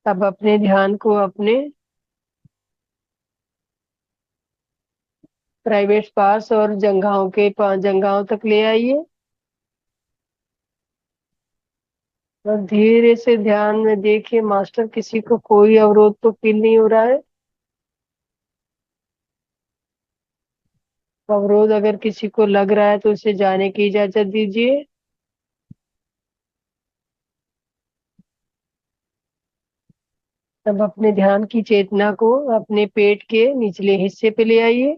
अब अपने ध्यान को अपने प्राइवेट पार्ट्स और जंघाओं के 5 जंघाओं तक ले आइए। और धीरे से ध्यान में देखिए मास्टर, किसी को कोई अवरोध तो फील नहीं हो रहा है। अवरोध अगर किसी को लग रहा है तो उसे जाने की इजाजत दीजिए। अब अपने ध्यान की चेतना को अपने पेट के निचले हिस्से पे ले आइए।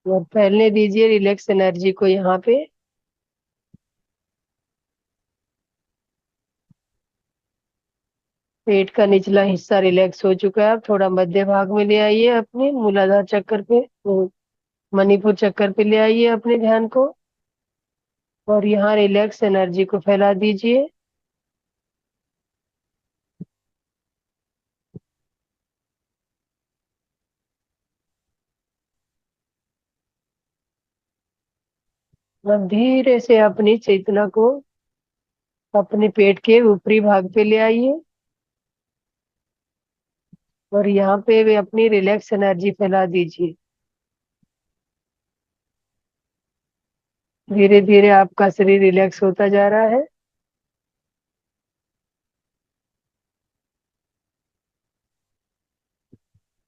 और फैलने दीजिए रिलैक्स एनर्जी को यहाँ पे। पेट का निचला हिस्सा रिलैक्स हो चुका है। अब थोड़ा मध्य भाग में ले आइए, अपने मूलाधार चक्कर पे, मणिपुर चक्कर पे ले आइए अपने ध्यान को। और यहाँ रिलैक्स एनर्जी को फैला दीजिए। अब धीरे से अपनी चेतना को अपने पेट के ऊपरी भाग पे ले आइए। और यहाँ पे भी अपनी रिलैक्स एनर्जी फैला दीजिए। धीरे धीरे आपका शरीर रिलैक्स होता जा रहा है।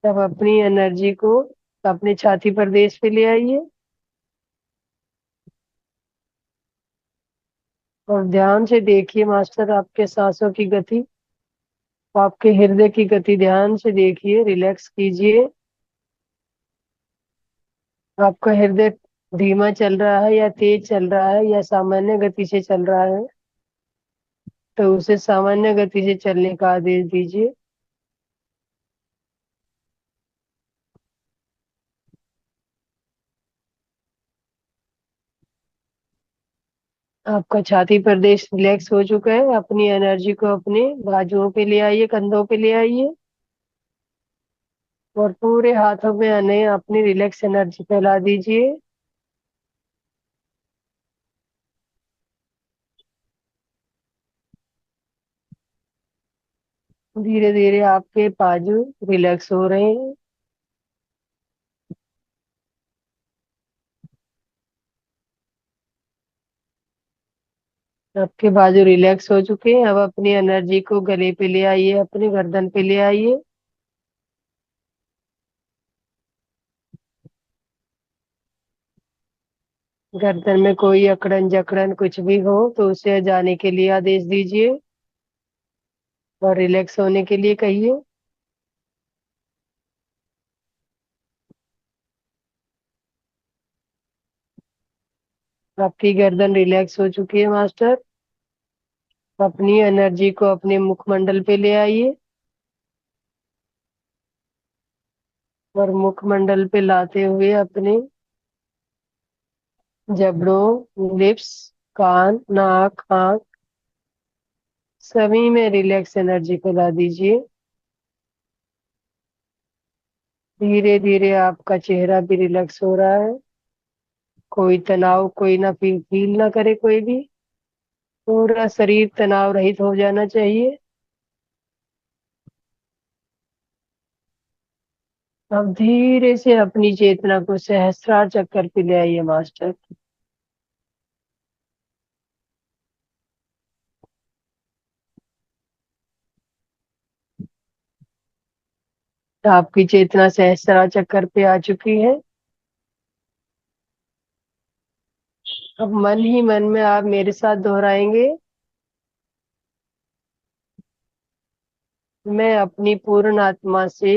तब अपनी एनर्जी को अपने छाती प्रदेश पे ले आइए। और ध्यान से देखिए मास्टर, आपके सांसों की गति, आपके हृदय की गति ध्यान से देखिए, रिलैक्स कीजिए। आपका हृदय धीमा चल रहा है या तेज चल रहा है या सामान्य गति से चल रहा है, तो उसे सामान्य गति से चलने का आदेश दीजिए। आपका छाती प्रदेश रिलैक्स हो चुका है। अपनी एनर्जी को अपने बाजुओं पे ले आइए, कंधों पे ले आइए। और पूरे हाथों में आने अपनी रिलैक्स एनर्जी फैला दीजिए। धीरे धीरे आपके बाजू रिलैक्स हो रहे हैं। आपके बाजू रिलैक्स हो चुके हैं। अब अपनी एनर्जी को गले पे ले आइए, अपने गर्दन पे ले आइए। गर्दन में कोई अकड़न जकड़न कुछ भी हो तो उसे जाने के लिए आदेश दीजिए। और रिलैक्स होने के लिए कहिए। आपकी गर्दन रिलैक्स हो चुकी है मास्टर। अपनी एनर्जी को अपने मुखमंडल पे ले आइए। और मुखमंडल पे लाते हुए अपने जबड़ों, लिप्स, कान, नाक, आंख, सभी में रिलैक्स एनर्जी फैला दीजिए। धीरे धीरे आपका चेहरा भी रिलैक्स हो रहा है। कोई तनाव कोई ना फील ना करे कोई भी। पूरा शरीर तनाव रहित हो जाना चाहिए। अब धीरे से अपनी चेतना को सहस्त्रार चक्कर पे ले आइए मास्टर। आपकी चेतना सहस्त्रार चक्कर पे आ चुकी है। अब मन ही मन में आप मेरे साथ दोहराएंगे। मैं अपनी पूर्ण आत्मा से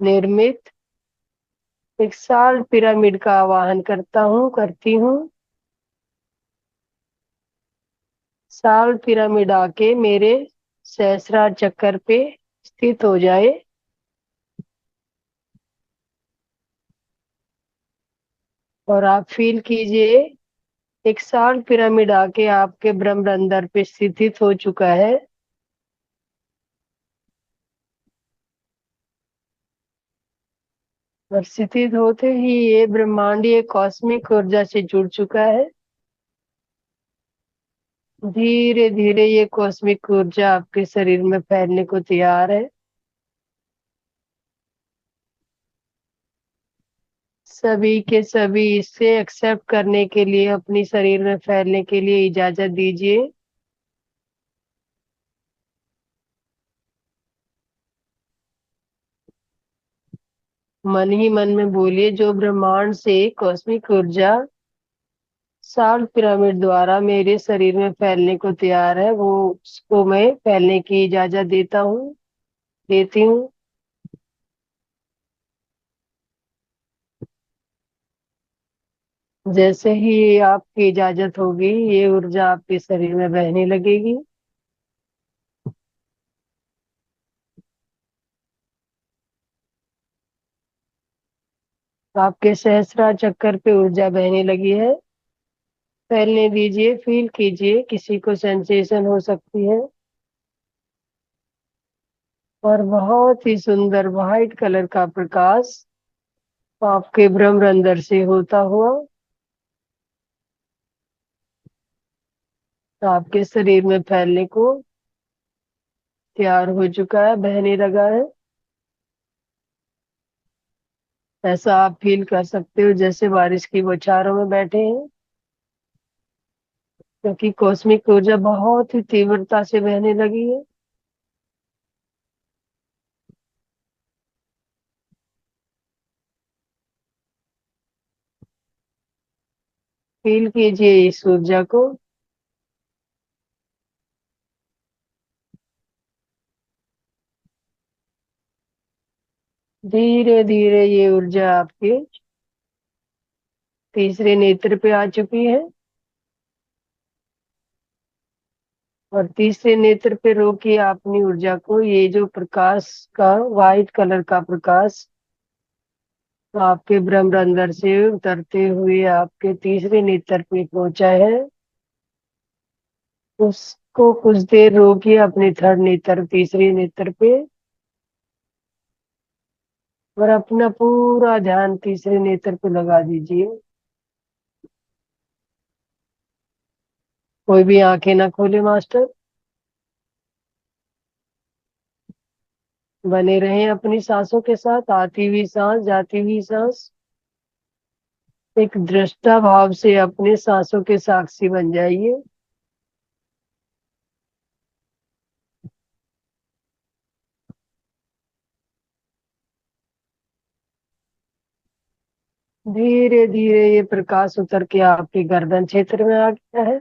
निर्मित एक साल पिरामिड का आवाहन करता हूँ, करती हूँ। साल पिरामिड आके मेरे सहस्रार चक्कर पे स्थित हो जाए। और आप फील कीजिए, एक साल पिरामिड आके आपके ब्रह्मरंध्र पे स्थित हो चुका है। और स्थित होते ही ये ब्रह्मांडीय कॉस्मिक ऊर्जा से जुड़ चुका है। धीरे धीरे ये कॉस्मिक ऊर्जा आपके शरीर में फैलने को तैयार है। सभी के सभी इसे एक्सेप्ट करने के लिए, अपनी शरीर में फैलने के लिए इजाजत दीजिए। मन ही मन में बोलिए, जो ब्रह्मांड से कॉस्मिक ऊर्जा साल्ट पिरामिड द्वारा मेरे शरीर में फैलने को तैयार है, वो उसको मैं फैलने की इजाजत देता हूँ, देती हूँ। जैसे ही आपकी इजाजत होगी, ये ऊर्जा आपके शरीर में बहने लगेगी। आपके सहस्त्रार चक्कर पे ऊर्जा बहने लगी है। फैलने दीजिए, फील कीजिए, किसी को सेंसेशन हो सकती है। और बहुत ही सुंदर व्हाइट कलर का प्रकाश आपके ब्रह्मरंध्र से होता हुआ आपके शरीर में फैलने को तैयार हो चुका है, बहने लगा है। ऐसा आप फील कर सकते हो जैसे बारिश की बौछारों में बैठे हैं, क्योंकि कॉस्मिक ऊर्जा बहुत ही तीव्रता से बहने लगी है। फील कीजिए इस ऊर्जा को। धीरे धीरे ये ऊर्जा आपके तीसरे नेत्र पे आ चुकी है। और तीसरे नेत्र पे रोकिए अपनी ऊर्जा को। ये जो प्रकाश का व्हाइट कलर का प्रकाश आपके ब्रह्मरंध्र से उतरते हुए आपके तीसरे नेत्र पे पहुंचा है, उसको कुछ देर रोकिए अपने थर्ड नेत्र, तीसरे नेत्र पे। और अपना पूरा ध्यान तीसरे नेत्र पे लगा दीजिए। कोई भी आंखें ना खोले मास्टर। बने रहें अपनी सांसों के साथ, आती हुई सांस, जाती हुई सांस। एक दृष्टा भाव से अपने सांसों के साक्षी बन जाइए। धीरे धीरे ये प्रकाश उतर के आपके गर्दन क्षेत्र में आ गया है,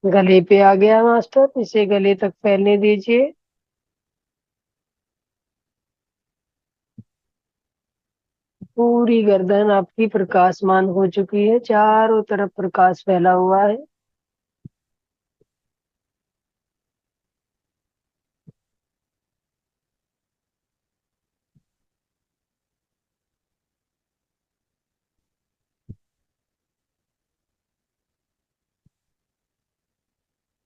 गले पे आ गया मास्टर। इसे गले तक फैलने दीजिए। पूरी गर्दन आपकी प्रकाशमान हो चुकी है, चारों तरफ प्रकाश फैला हुआ है।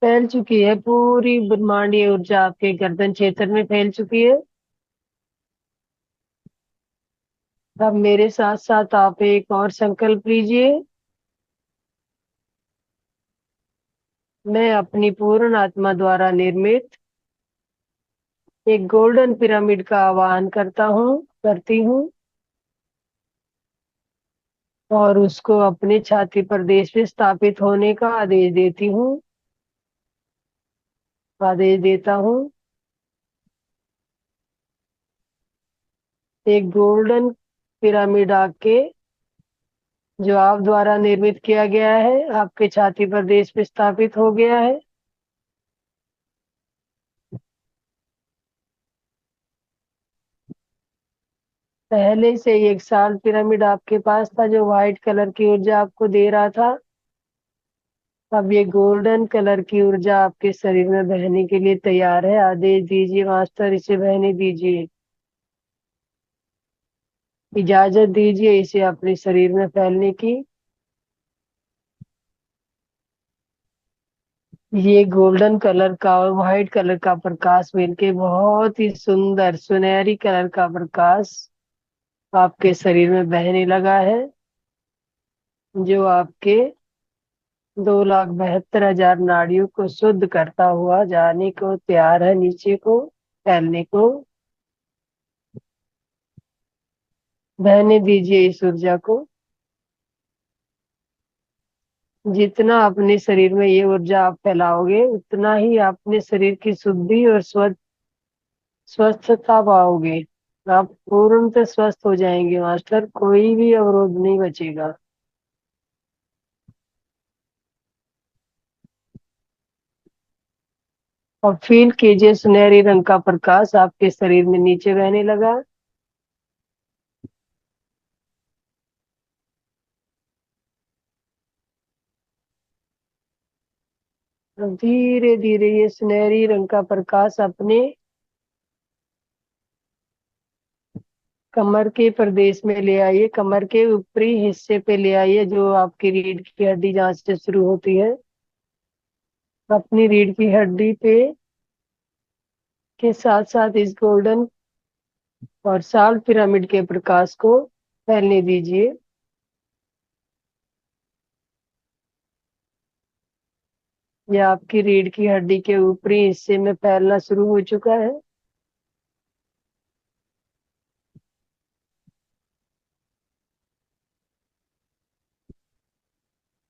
फैल चुकी है पूरी ब्रह्मांडीय ऊर्जा, आपके गर्दन क्षेत्र में फैल चुकी है। अब मेरे साथ साथ आप एक और संकल्प लीजिए। मैं अपनी पूर्ण आत्मा द्वारा निर्मित एक गोल्डन पिरामिड का आवाहन करता हूँ, करती हूँ। और उसको अपने छाती प्रदेश में स्थापित होने का आदेश देती हूँ, आदेश देता हूँ। एक गोल्डन पिरामिड आके, जो आप द्वारा निर्मित किया गया है, आपके छाती प्रदेश पे स्थापित हो गया है। पहले से ही एक साल पिरामिड आपके पास था, जो व्हाइट कलर की ऊर्जा आपको दे रहा था। अब ये गोल्डन कलर की ऊर्जा आपके शरीर में बहने के लिए तैयार है। आदेश दीजिए मास्टर, इसे बहने दीजिए। इजाजत दीजिए इसे अपने शरीर में फैलने की। ये गोल्डन कलर का और व्हाइट कलर का प्रकाश मिलके बहुत ही सुंदर सुनहरी कलर का प्रकाश आपके शरीर में बहने लगा है, जो आपके 2,72,000 नाड़ियों को शुद्ध करता हुआ जाने को तैयार है, नीचे को फैलने को। बहने दीजिए इस ऊर्जा को। जितना अपने शरीर में ये ऊर्जा आप फैलाओगे, उतना ही अपने शरीर की शुद्धि और स्वस्थता पाओगे। आप पूर्णतः स्वस्थ हो जाएंगे मास्टर, कोई भी अवरोध नहीं बचेगा। और फील कीजिए सुनहरी रंग का प्रकाश आपके शरीर में नीचे बहने लगा। धीरे धीरे ये सुनहरी रंग का प्रकाश अपने कमर के प्रदेश में ले आइए, कमर के ऊपरी हिस्से पे ले आइए, जो आपकी रीढ़ की हड्डी जहाँ से शुरू होती है। अपनी रीढ़ की हड्डी पे के साथ साथ इस गोल्डन और साल पिरामिड के प्रकाश को फैलने दीजिए। यह आपकी रीढ़ की हड्डी के ऊपरी हिस्से में फैलना शुरू हो चुका है।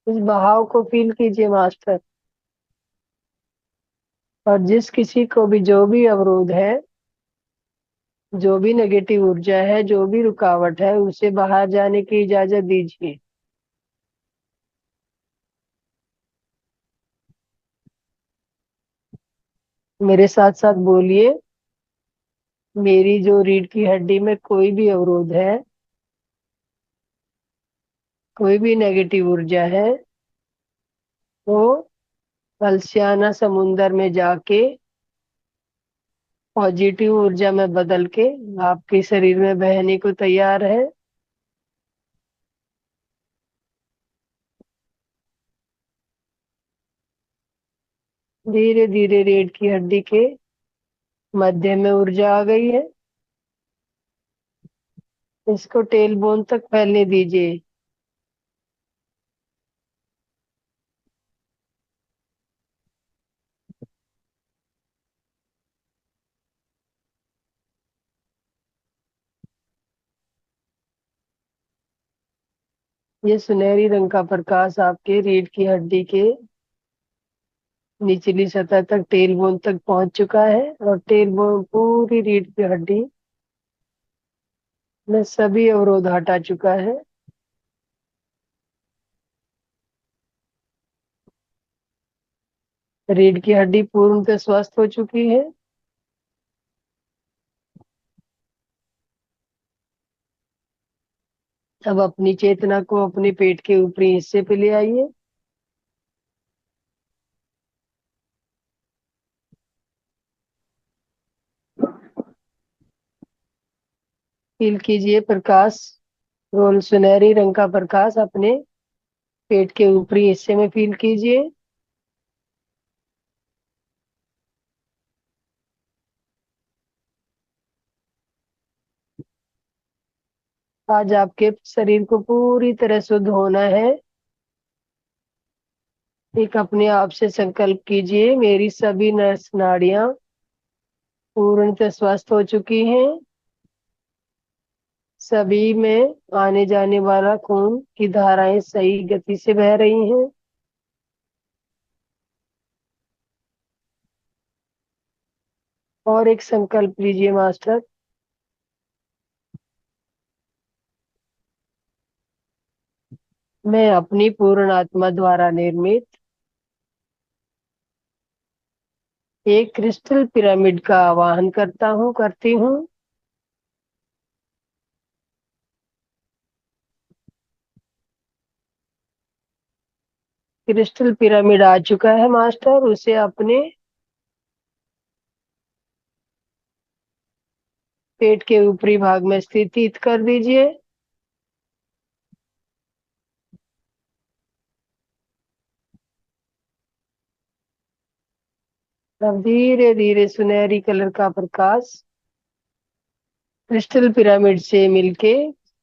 इस बहाव को फील कीजिए मास्टर। और जिस किसी को भी जो भी अवरोध है, जो भी नेगेटिव ऊर्जा है, जो भी रुकावट है, उसे बाहर जाने की इजाजत दीजिए। मेरे साथ साथ बोलिए, मेरी जो रीढ़ की हड्डी में कोई भी अवरोध है, कोई भी नेगेटिव ऊर्जा है, वो अलसियाना समुंदर में जाके पॉजिटिव ऊर्जा में बदल के आपके शरीर में बहने को तैयार है। धीरे धीरे रीढ़ की हड्डी के मध्य में ऊर्जा आ गई है। इसको टेल बोन तक फैलने दीजिए। ये सुनहरी रंग का प्रकाश आपके रीढ़ की हड्डी के निचली सतह तक, टेल बोन तक पहुंच चुका है। और टेल बोन पूरी रीढ़ की हड्डी में सभी अवरोध हटा चुका है। रीढ़ की हड्डी पूर्णतः स्वस्थ हो चुकी है। अब अपनी चेतना को अपने पेट के ऊपरी हिस्से पे ले आइए। फील कीजिए प्रकाश, रोल सुनहरी रंग का प्रकाश अपने पेट के ऊपरी हिस्से में फील कीजिए। आज आपके शरीर को पूरी तरह शुद्ध होना है। एक अपने आप से संकल्प कीजिए, मेरी सभी नस नाड़ियां पूर्णतः स्वस्थ हो चुकी हैं। सभी में आने जाने वाला खून की धाराएं सही गति से बह रही हैं। और एक संकल्प लीजिए मास्टर, मैं अपनी पूर्ण आत्मा द्वारा निर्मित एक क्रिस्टल पिरामिड का आवाहन करती हूँ। क्रिस्टल पिरामिड आ चुका है मास्टर, उसे अपने पेट के ऊपरी भाग में स्थित कर दीजिए। अब धीरे धीरे सुनहरी कलर का प्रकाश क्रिस्टल पिरामिड से मिलके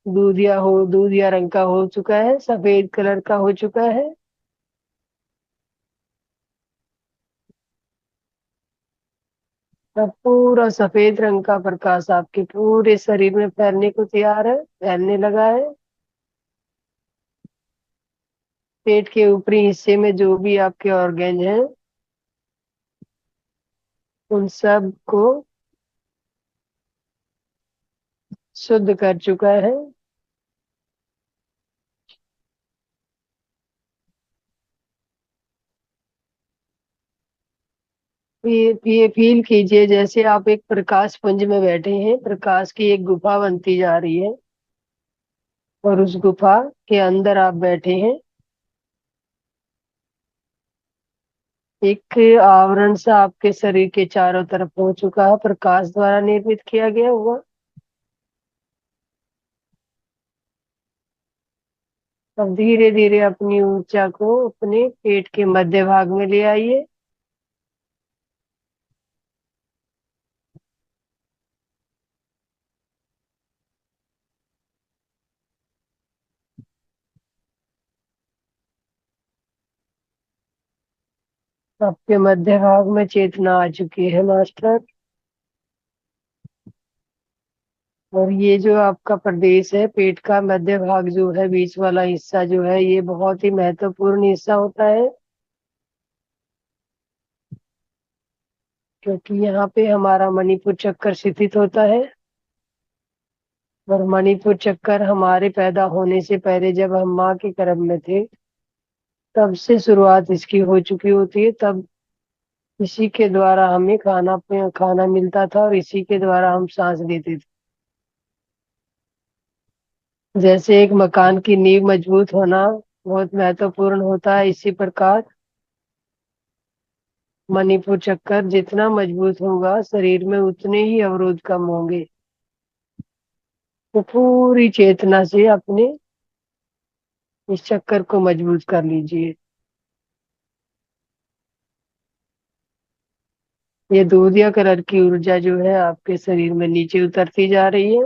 दूधिया रंग का हो चुका है, सफेद कलर का हो चुका है। अब पूरा सफेद रंग का प्रकाश आपके पूरे शरीर में फैलने को तैयार है, फैलने लगा है। पेट के ऊपरी हिस्से में जो भी आपके ऑर्गेन हैं, उन सब को शुद्ध कर चुका है। ये फील कीजिए जैसे आप एक प्रकाश पुंज में बैठे हैं, प्रकाश की एक गुफा बनती जा रही है, और उस गुफा के अंदर आप बैठे हैं। एक आवरण सा आपके शरीर के चारों तरफ हो चुका है, प्रकाश द्वारा निर्मित किया गया हुआ। अब धीरे धीरे अपनी ऊर्जा को अपने पेट के मध्य भाग में ले आइए। आपके मध्य भाग में चेतना आ चुकी है मास्टर। और ये जो आपका प्रदेश है, पेट का मध्य भाग जो है, बीच वाला हिस्सा जो है, ये बहुत ही महत्वपूर्ण हिस्सा होता है, क्योंकि यहाँ पे हमारा मणिपुर चक्कर स्थित होता है। और मणिपुर चक्कर हमारे पैदा होने से पहले, जब हम माँ के गर्भ में थे, तब से शुरुआत इसकी हो चुकी होती है। तब इसी के द्वारा हमें खाना मिलता था, और इसी के द्वारा हम सांस लेते थे। जैसे एक मकान की नींव मजबूत होना बहुत महत्वपूर्ण होता है, इसी प्रकार मणिपुर चक्कर जितना मजबूत होगा शरीर में, उतने ही अवरोध कम होंगे। तो पूरी चेतना से अपने इस चक्कर को मजबूत कर लीजिए। ये दूधिया कलर की ऊर्जा जो है आपके शरीर में नीचे उतरती जा रही है।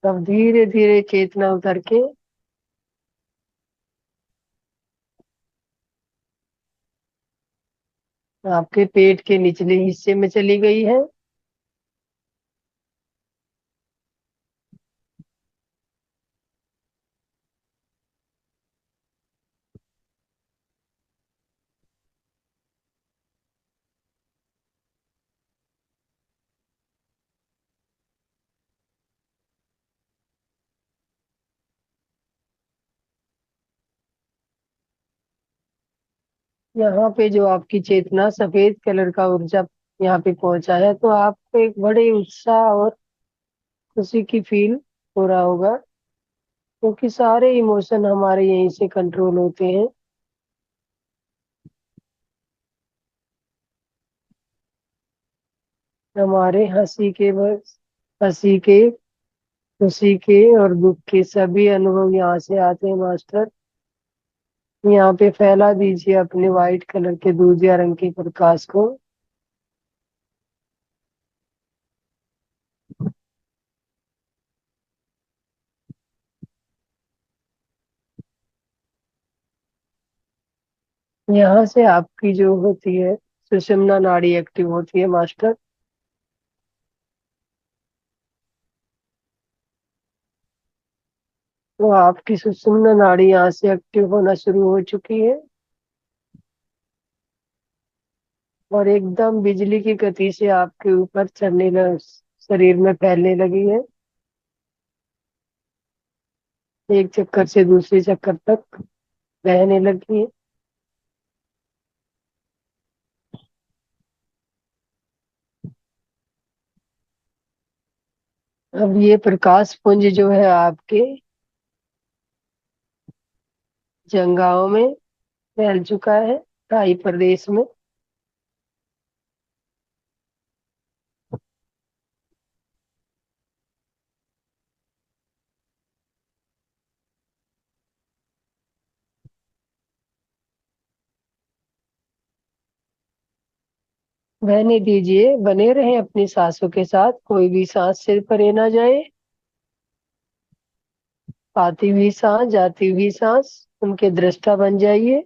तब धीरे धीरे चेतना उतर के आपके पेट के निचले हिस्से में चली गई है। यहाँ पे जो आपकी चेतना सफेद कलर का ऊर्जा यहाँ पे पहुंचा है, तो आपको एक बड़े उत्साह और खुशी की फील हो रहा होगा, क्योंकि सारे इमोशन हमारे यहीं से कंट्रोल होते हैं। हमारे हंसी के, खुशी के और दुख के सभी अनुभव यहाँ से आते हैं मास्टर। यहाँ पे फैला दीजिए अपने व्हाइट कलर के दूधिया रंग के प्रकाश को। यहाँ से आपकी जो होती है सुषुम्ना नाड़ी एक्टिव होती है मास्टर। तो आपकी सुषुम्ना नाड़ी यहाँ से एक्टिव होना शुरू हो चुकी है, और एकदम बिजली की गति से आपके ऊपर शरीर में फैलने लगी है, एक चक्कर से दूसरे चक्कर तक बहने लगी है। अब ये प्रकाश पुंज जो है आपके जंगाओं में फैल चुका है, थाई प्रदेश में। बहने दीजिए, बने रहे अपनी सांसों के साथ, कोई भी सांस सिर परे ना जाए। आती हुई सांस, जाती हुई सांस, उनके दृष्टा बन जाइए।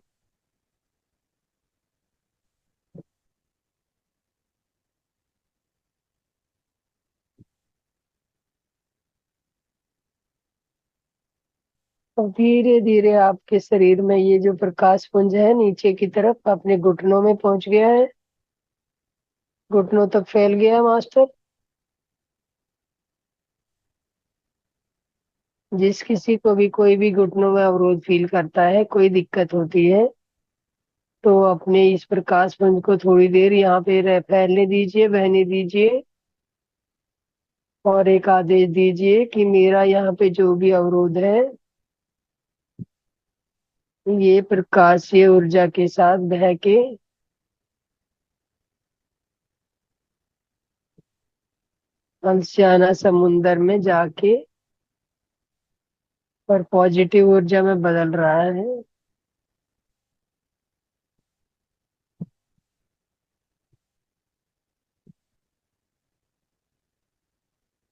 और धीरे धीरे आपके शरीर में ये जो प्रकाश पुंज है नीचे की तरफ अपने घुटनों में पहुंच गया है, घुटनों तक फैल गया मास्टर। जिस किसी को भी कोई भी घुटनों में अवरोध फील करता है, कोई दिक्कत होती है, तो अपने इस प्रकाश पुंज को थोड़ी देर यहाँ पे फैलने दीजिए, बहने दीजिए। और एक आदेश दीजिए कि मेरा यहाँ पे जो भी अवरोध है, ये प्रकाश, ये ऊर्जा के साथ बह के अंशियाना समुंदर में जाके और पॉजिटिव ऊर्जा में बदल रहा है।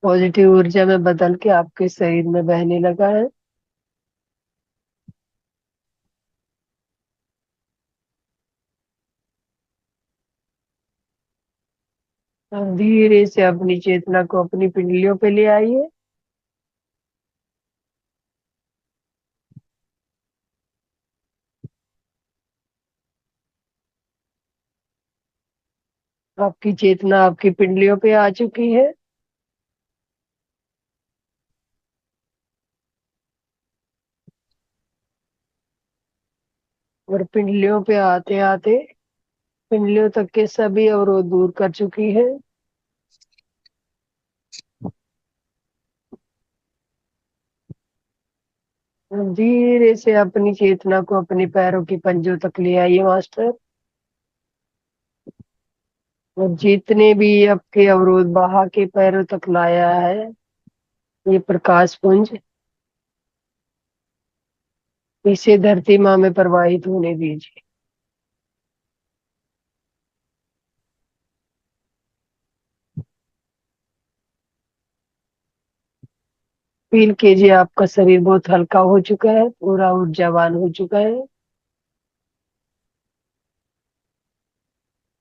पॉजिटिव ऊर्जा में बदल के आपके शरीर में बहने लगा है। अब धीरे से अपनी चेतना को अपनी पिंडलियों पे ले आइए। आपकी चेतना आपकी पिंडलियों पे आ चुकी है। और पिंडलियों पे आते आते पिंडलियों तक के सभी अवरोध दूर कर चुकी है। धीरे से अपनी चेतना को अपने पैरों की पंजों तक ले आइए मास्टर। और जितने भी आपके अवरोध बहा के पैरों तक लाया है, ये प्रकाश पुंज, इसे धरती माँ में प्रवाहित होने दीजिए। फील कीजिए आपका शरीर बहुत हल्का हो चुका है, पूरा ऊर्जावान हो चुका है।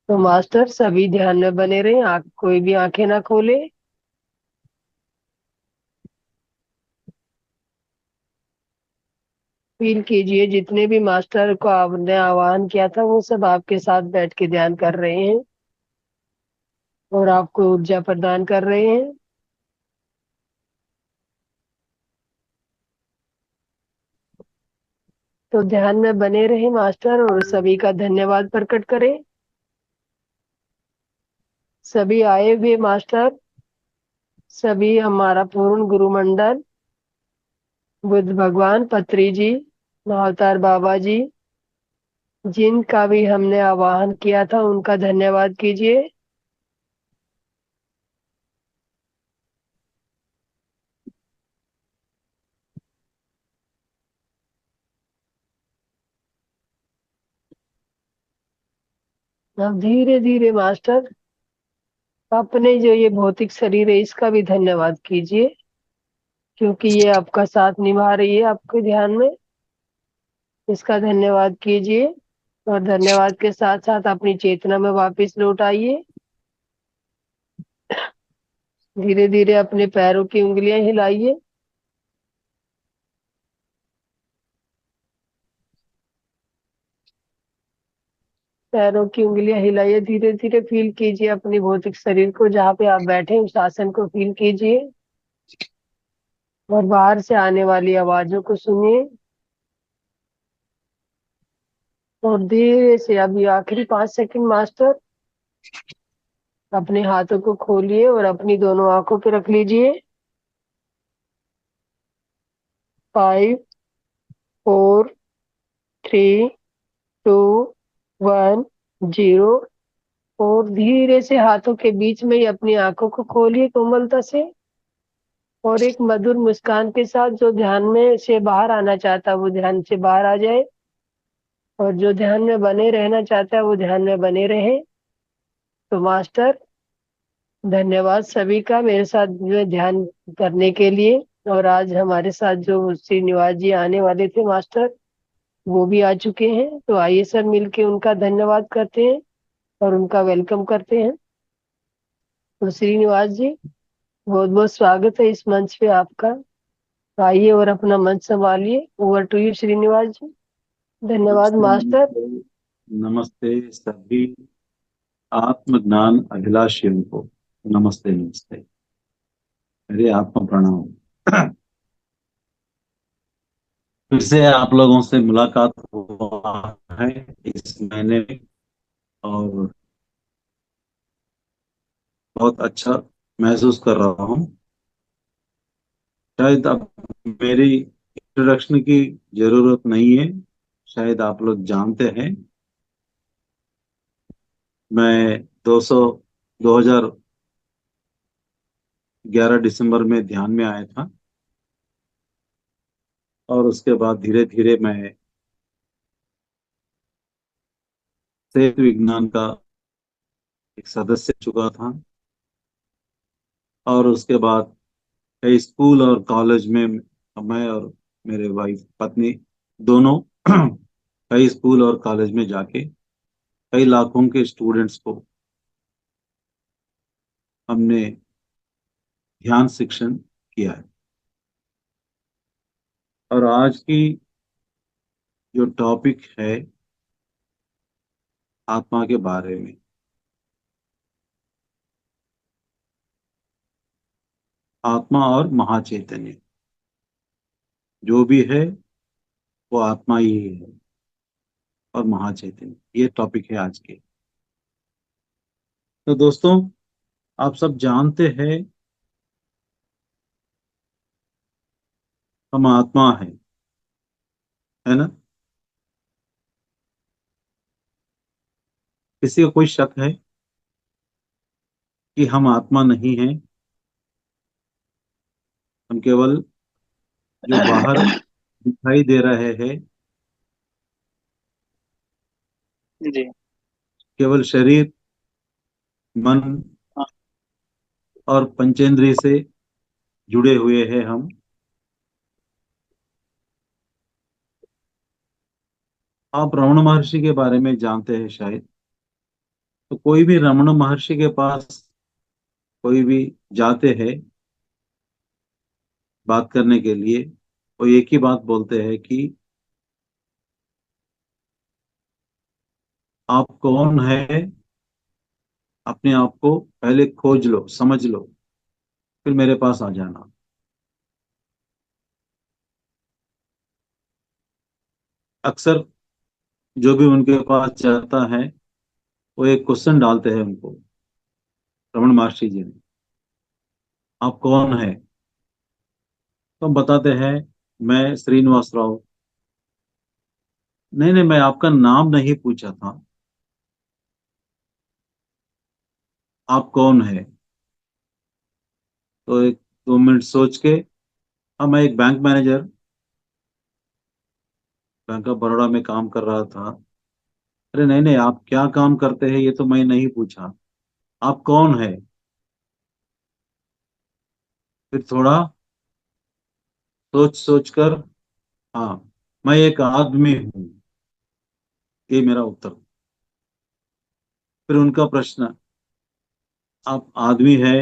तो मास्टर सभी ध्यान में बने रहे, आंख कोई भी आंखें ना खोले। फील कीजिए जितने भी मास्टर को आपने आह्वान किया था वो सब आपके साथ बैठ के ध्यान कर रहे हैं और आपको ऊर्जा प्रदान कर रहे हैं। तो ध्यान में बने रहे मास्टर और सभी का धन्यवाद प्रकट करें। सभी आए हुए मास्टर, सभी हमारा पूर्ण गुरुमंडल, बुद्ध भगवान, पत्री जी, महाअवतार बाबा जी, जिनका भी हमने आवाहन किया था उनका धन्यवाद कीजिए। अब धीरे धीरे मास्टर अपने जो ये भौतिक शरीर है इसका भी धन्यवाद कीजिए, क्योंकि ये आपका साथ निभा रही है आपके ध्यान में। इसका धन्यवाद कीजिए और धन्यवाद के साथ साथ अपनी चेतना में वापस लौट आइए। धीरे धीरे अपने पैरों की उंगलियां हिलाइए। पैरों की उंगलियां हिलाइए, धीरे धीरे फील कीजिए अपनी भौतिक शरीर को, जहाँ पे आप बैठे उस आसन को फील कीजिए और बाहर से आने वाली आवाजों को सुनिए। और धीरे से अभी आखिरी 5 सेकंड मास्टर अपने हाथों को खोलिए और अपनी दोनों आंखों पे रख लीजिए। 5, 4, 3, 2, 1, 0। और धीरे से हाथों के बीच में ही अपनी आंखों को खोलिए कोमलता से और एक मधुर मुस्कान के साथ, जो ध्यान में से बाहर आना चाहता है वो ध्यान से बाहर आ जाए, और जो ध्यान में बने रहना चाहता है वो ध्यान में बने रहे। तो मास्टर, धन्यवाद सभी का मेरे साथ जो है ध्यान करने के लिए। और आज हमारे साथ जो श्रीनिवास जी आने वाले थे मास्टर, वो भी आ चुके हैं। तो आइए सर मिलके उनका धन्यवाद करते हैं और उनका वेलकम करते हैं। तो श्रीनिवास जी, बहुत बहुत स्वागत है इस मंच पे आपका। तो आइए और अपना मंच संभालिए। ओवर टू यू श्रीनिवास जी। धन्यवाद नमस्ते मास्टर। नमस्ते। नमस्ते सभी आत्मज्ञान अभिलाषियों को। नमस्ते नमस्ते। मेरे आत्म प्रणाम। फिर से आप लोगों से मुलाकात हुआ है इस महीने में, और बहुत अच्छा महसूस कर रहा हूँ। शायद अब मेरी इंट्रोडक्शन की जरूरत नहीं है। शायद आप लोग जानते हैं, मैं 2011 दिसंबर में ध्यान में आया था, और उसके बाद धीरे धीरे मैं सेहत विज्ञान का एक सदस्य चुका था। और उसके बाद कई स्कूल और कॉलेज में मैं और मेरे वाइफ पत्नी दोनों कई स्कूल और कॉलेज में जाके कई लाखों के स्टूडेंट्स को हमने ध्यान शिक्षण किया है। और आज की जो टॉपिक है आत्मा के बारे में, आत्मा और महाचैतन्य जो भी है वो आत्मा ही है, और महाचैतन्य ये टॉपिक है आज के। तो दोस्तों, आप सब जानते हैं हम आत्मा है ना? किसी को कोई शक है कि हम आत्मा नहीं हैं? हम केवल जो बाहर दिखाई दे रहे हैं, जी। केवल शरीर, मन हाँ। और पंचेंद्रिय से जुड़े हुए हैं हम। आप रमण महर्षि के बारे में जानते हैं शायद। तो कोई भी रमण महर्षि के पास कोई भी जाते हैं बात करने के लिए, वो एक ही बात बोलते हैं कि आप कौन है, अपने आप को पहले खोज लो, समझ लो, फिर मेरे पास आ जाना। अक्सर जो भी उनके पास जाता है वो एक क्वेश्चन डालते हैं उनको, रमन महर्षि जी ने, आप कौन है? तो हम बताते हैं, मैं श्रीनिवास राव। नहीं नहीं, मैं आपका नाम नहीं पूछा था, आप कौन है? तो एक 2 मिनट सोच के, हाँ मैं एक bank manager, bank of Baroda में काम कर रहा था। अरे नहीं नहीं, आप क्या काम करते हैं ये तो मैं नहीं पूछा, आप कौन है? फिर थोड़ा सोच सोच कर, हाँ मैं एक आदमी हूँ, ये मेरा उत्तर। फिर उनका प्रश्न, आप आदमी है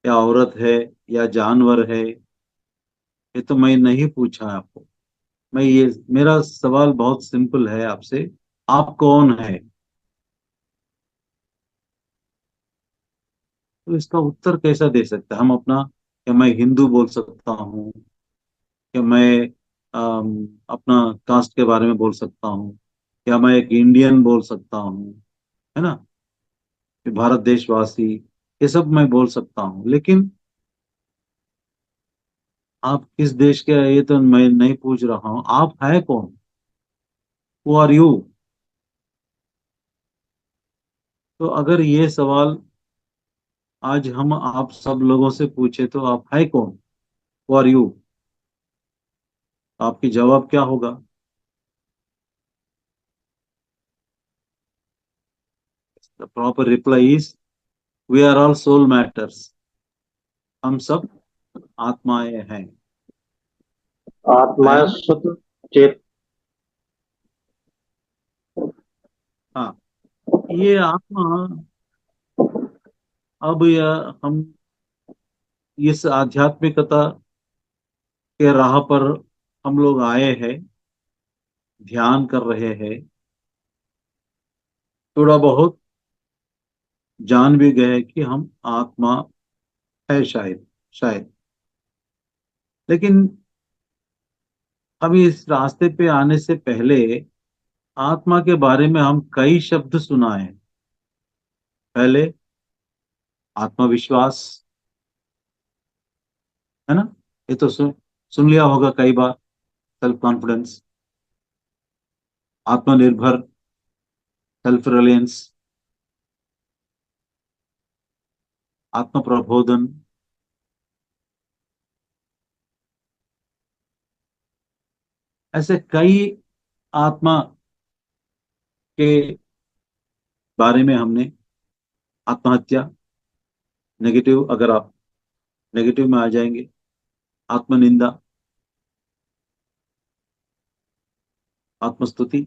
या औरत है या जानवर है, ये तो मैं नहीं पूछा आपको। मैं ये, मेरा सवाल बहुत सिंपल है आपसे, आप कौन है? तो इसका उत्तर कैसा दे सकता है हम अपना? क्या मैं हिंदू बोल सकता हूँ? क्या मैं अपना कास्ट के बारे में बोल सकता हूँ? क्या मैं एक इंडियन बोल सकता हूँ, है ना, कि भारत देशवासी, ये सब मैं बोल सकता हूँ। लेकिन आप किस देश के हैं, ये तो मैं नहीं पूछ रहा हूँ, आप है कौन? Who are you? तो अगर ये सवाल आज हम आप सब लोगों से पूछे तो आप है कौन, हु आर यू, आपकी जवाब क्या होगा? The proper reply is we are all soul matters. हम सब आत्माएं हैं। आत्मा एंड शुद्ध चेत हाँ, ये आत्मा, अब यह हम इस आध्यात्मिकता के राह पर हम लोग आए हैं, ध्यान कर रहे हैं, थोड़ा बहुत जान भी गए कि हम आत्मा है शायद, शायद। लेकिन अभी इस रास्ते पे आने से पहले आत्मा के बारे में हम कई शब्द सुना है। पहले आत्मविश्वास, है ना, ये तो सुन लिया होगा कई बार। सेल्फ कॉन्फिडेंस, आत्मनिर्भर, सेल्फ रिलायंस, आत्म प्रबोधन, ऐसे कई आत्मा के बारे में हमने। आत्महत्या, नेगेटिव, अगर आप नेगेटिव में आ जाएंगे, आत्मनिंदा, आत्मस्तुति,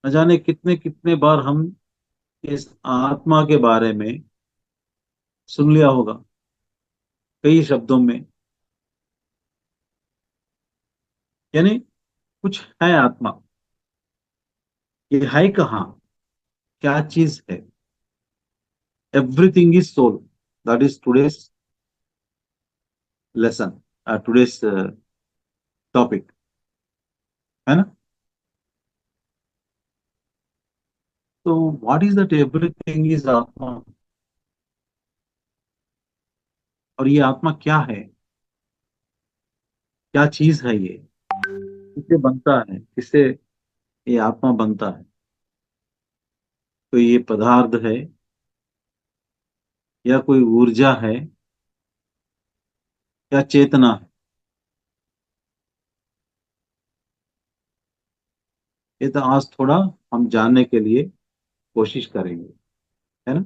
न जाने कितने कितने बार हम इस आत्मा के बारे में सुन लिया होगा कई शब्दों में। यानी कुछ है आत्मा, ये है कहाँ, क्या चीज है? Everything is soul, that is today's lesson, today's topic, है ना। तो what is that everything is आत्मा? और ये आत्मा क्या है, क्या चीज है ये, किससे बनता है, किससे ये आत्मा बनता है? तो ये पदार्थ है, या कोई ऊर्जा है, या चेतना है? ये तो आज थोड़ा हम जानने के लिए कोशिश करेंगे, है ना।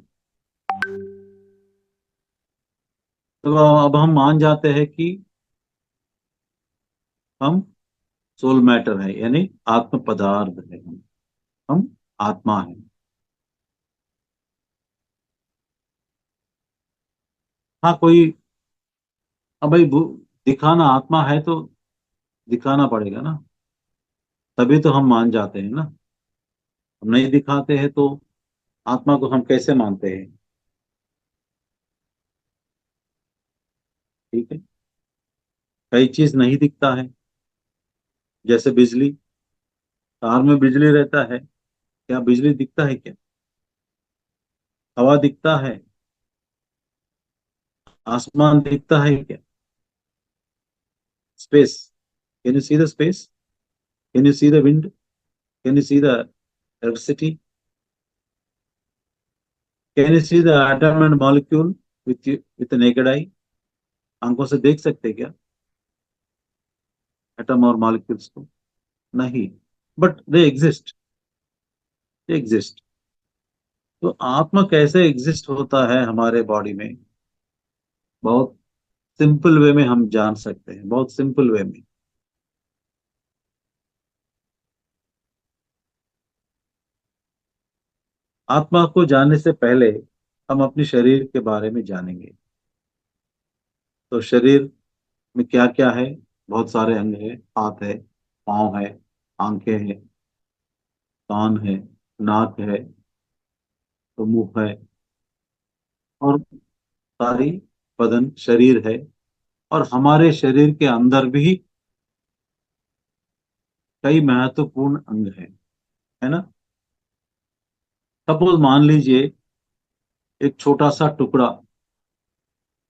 तो अब हम मान जाते हैं कि हम सोल मैटर है, यानी आत्म पदार्थ है, हम आत्मा है। हाँ, कोई, अब भाई दिखाना आत्मा है तो दिखाना पड़ेगा ना, तभी तो हम मान जाते हैं ना। हम नहीं दिखाते हैं तो आत्मा को हम कैसे मानते हैं? ठीक है, कई चीज नहीं दिखता है, जैसे बिजली। तार में बिजली रहता है, क्या बिजली दिखता है क्या? हवा दिखता है, आसमान दिखता है क्या? Space, can you see the space? Can you see the wind? Can you see the electricity? Can you see the atom and molecule with naked eye? आंखों से देख सकते क्या एटम और मॉलिक्यूल्स को? नहीं, but they exist, they exist. तो आत्मा कैसे एग्जिस्ट होता है हमारे बॉडी में, बहुत सिंपल वे में हम जान सकते हैं, बहुत सिंपल वे में। आत्मा को जानने से पहले हम अपने शरीर के बारे में जानेंगे। तो शरीर में क्या क्या है? बहुत सारे अंग है, हाथ है, पाँव है, आंखें हैं, कान है, नाक है, तो मुंह है, और सारी बदन शरीर है। और हमारे शरीर के अंदर भी कई महत्वपूर्ण अंग है ना। सपोज मान लीजिए एक छोटा सा टुकड़ा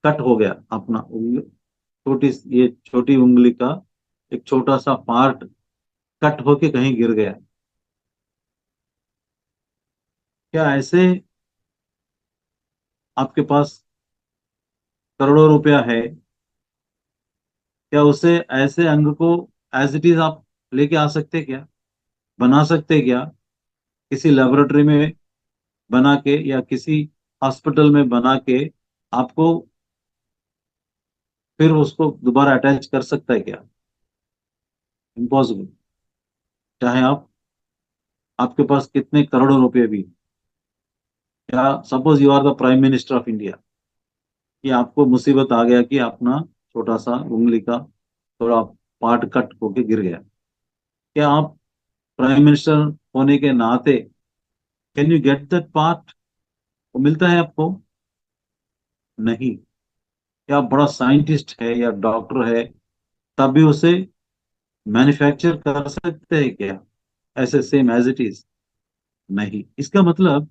कट हो गया, अपना उंगली, छोटी, ये छोटी उंगली का एक छोटा सा पार्ट कट होके कहीं गिर गया। क्या ऐसे आपके पास करोड़ों रुपया है, क्या उसे, ऐसे अंग को एज इट इज आप लेके आ सकते क्या, बना सकते क्या? किसी लेबोरेटरी में बना के या किसी हॉस्पिटल में बना के आपको फिर उसको दोबारा अटैच कर सकता है क्या? इम्पॉसिबल। चाहे आपके पास कितने करोड़ों रुपए भी, या suppose you are the prime minister of India, कि आपको मुसीबत आ गया कि अपना छोटा सा उंगली का थोड़ा पार्ट कट होके गिर गया, क्या आप प्राइम मिनिस्टर होने के नाते can you get that part? वो मिलता है आपको? नहीं। क्या आप बड़ा साइंटिस्ट है या डॉक्टर है तब भी उसे मैन्युफैक्चर कर सकते हैं क्या ऐसे सेम एज इट इज? नहीं। इसका मतलब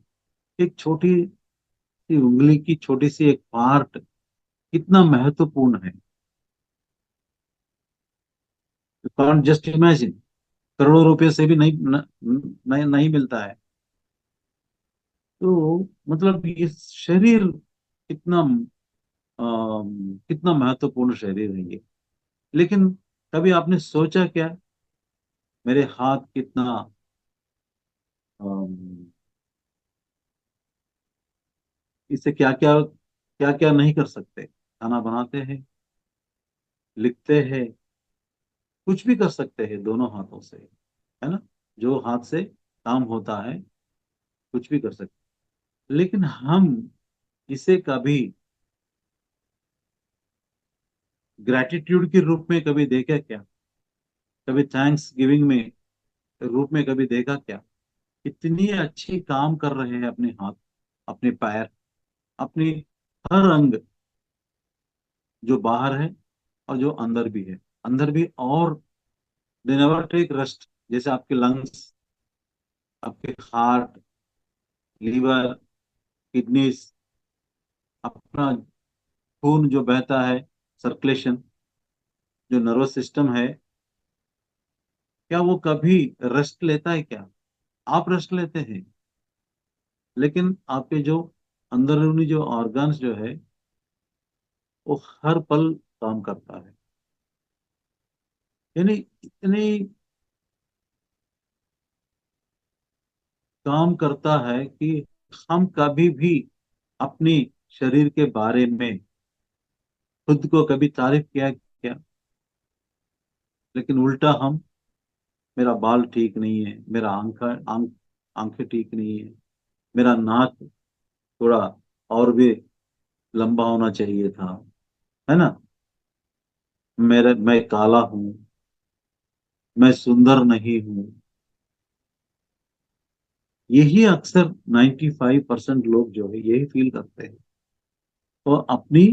एक छोटी सी उंगली की छोटी सी एक पार्ट कितना महत्वपूर्ण है। You can't just imagine. करोड़ों रुपए से भी नहीं मिलता है। तो मतलब ये शरीर कितना कितना महत्वपूर्ण शरीर है ये। लेकिन कभी आपने सोचा क्या, मेरे हाथ कितना अम, इससे क्या क्या नहीं कर सकते? खाना बनाते हैं, लिखते हैं, कुछ भी कर सकते हैं दोनों हाथों से, है ना? जो हाथ से काम होता है कुछ भी कर सकते। लेकिन हम इसे कभी ग्रेटिट्यूड के रूप में कभी देखा क्या? कभी थैंक्स गिविंग में रूप में कभी देखा क्या? इतनी अच्छी काम कर रहे हैं अपने हाथ, अपने पैर, अपनी हर अंग, जो बाहर है और जो अंदर भी है। अंदर भी, और दे नेवर टेक रेस्ट। जैसे आपके लंग्स, आपके हार्ट, लीवर, किडनीज, अपना खून जो बहता है, सर्कुलेशन, जो नर्वस सिस्टम है, क्या वो कभी रेस्ट लेता है क्या? आप रेस्ट लेते हैं, लेकिन आपके जो अंदरूनी जो ऑर्गन्स जो है वो हर पल काम करता है। यानी इतनी काम करता है कि हम कभी भी अपनी शरीर के बारे में खुद को कभी तारीफ किया क्या? लेकिन उल्टा हम, मेरा बाल ठीक नहीं है, मेरा आंखें ठीक नहीं है, मेरा नाक थोड़ा और भी लंबा होना चाहिए था, है ना? मैं काला हूं, मैं सुंदर नहीं हूं। यही अक्सर 95% लोग जो है यही फील करते हैं, तो अपनी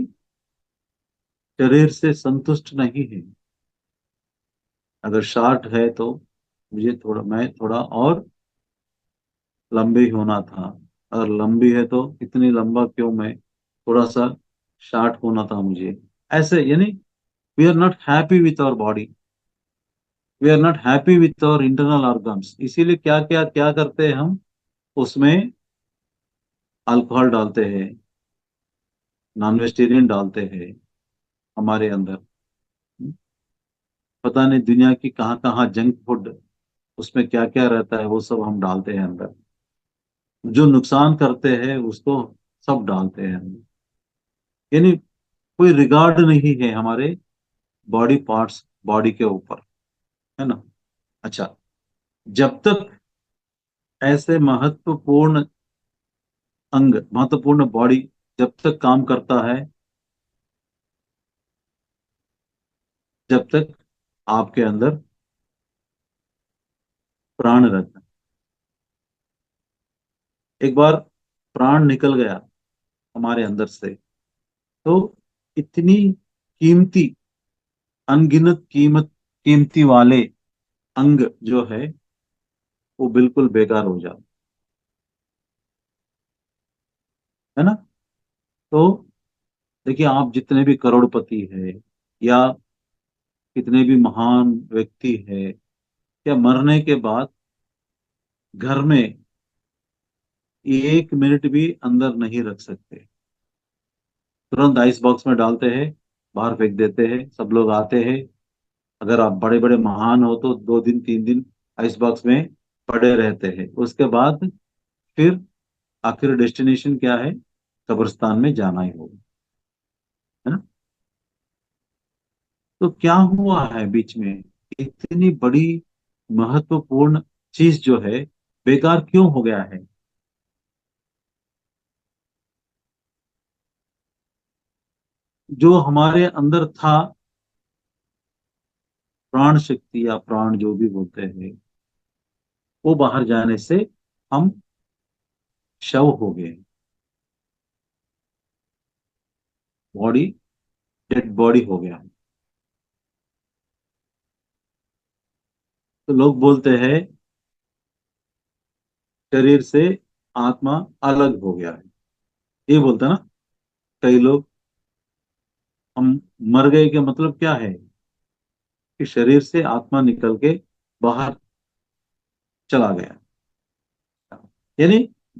शरीर से संतुष्ट नहीं है। अगर शॉर्ट है तो मैं थोड़ा और लंबी होना था। अगर लंबी है तो इतनी लंबा क्यों, मैं थोड़ा सा शॉर्ट होना था मुझे। ऐसे यानी we are not happy with our body, we are not happy with our internal organs. इसीलिए क्या क्या क्या करते हैं हम, उसमें अल्कोहल डालते हैं, नॉन वेजिटेरियन डालते हैं हमारे अंदर। पता नहीं दुनिया की कहाँ कहाँ जंक फूड, उसमें क्या क्या रहता है वो सब हम डालते हैं अंदर। जो नुकसान करते हैं उसको सब डालते हैं हम। यानी कोई रिगार्ड नहीं है हमारे बॉडी पार्ट्स, बॉडी के ऊपर, है ना? अच्छा, जब तक ऐसे महत्वपूर्ण अंग, महत्वपूर्ण बॉडी जब तक काम करता है, जब तक आपके अंदर प्राण रहता है। एक बार प्राण निकल गया हमारे अंदर से, तो इतनी कीमती, अनगिनत कीमती वाले अंग जो है वो बिल्कुल बेकार हो जाता है ना? तो देखिए, आप जितने भी करोड़पति है या कितने भी महान व्यक्ति है, क्या मरने के बाद घर में 1 मिनट भी अंदर नहीं रख सकते? तुरंत आइस बॉक्स में डालते हैं, बाहर फेंक देते हैं, सब लोग आते हैं। अगर आप बड़े बड़े महान हो तो 2 दिन 3 दिन आइस बॉक्स में पड़े रहते हैं, उसके बाद फिर आखिर डेस्टिनेशन क्या है? कब्रिस्तान में जाना ही होगा, है ना। तो क्या हुआ है बीच में? इतनी बड़ी महत्वपूर्ण चीज जो है बेकार क्यों हो गया है? जो हमारे अंदर था, प्राण शक्ति या प्राण जो भी बोलते हैं, वो बाहर जाने से हम शव हो गए, बॉडी, डेड बॉडी हो गया। तो लोग बोलते हैं शरीर से आत्मा अलग हो गया है, ये बोलते हैं ना कई लोग। हम मर गए का मतलब क्या है? कि शरीर से आत्मा निकल के बाहर चला गया। यानी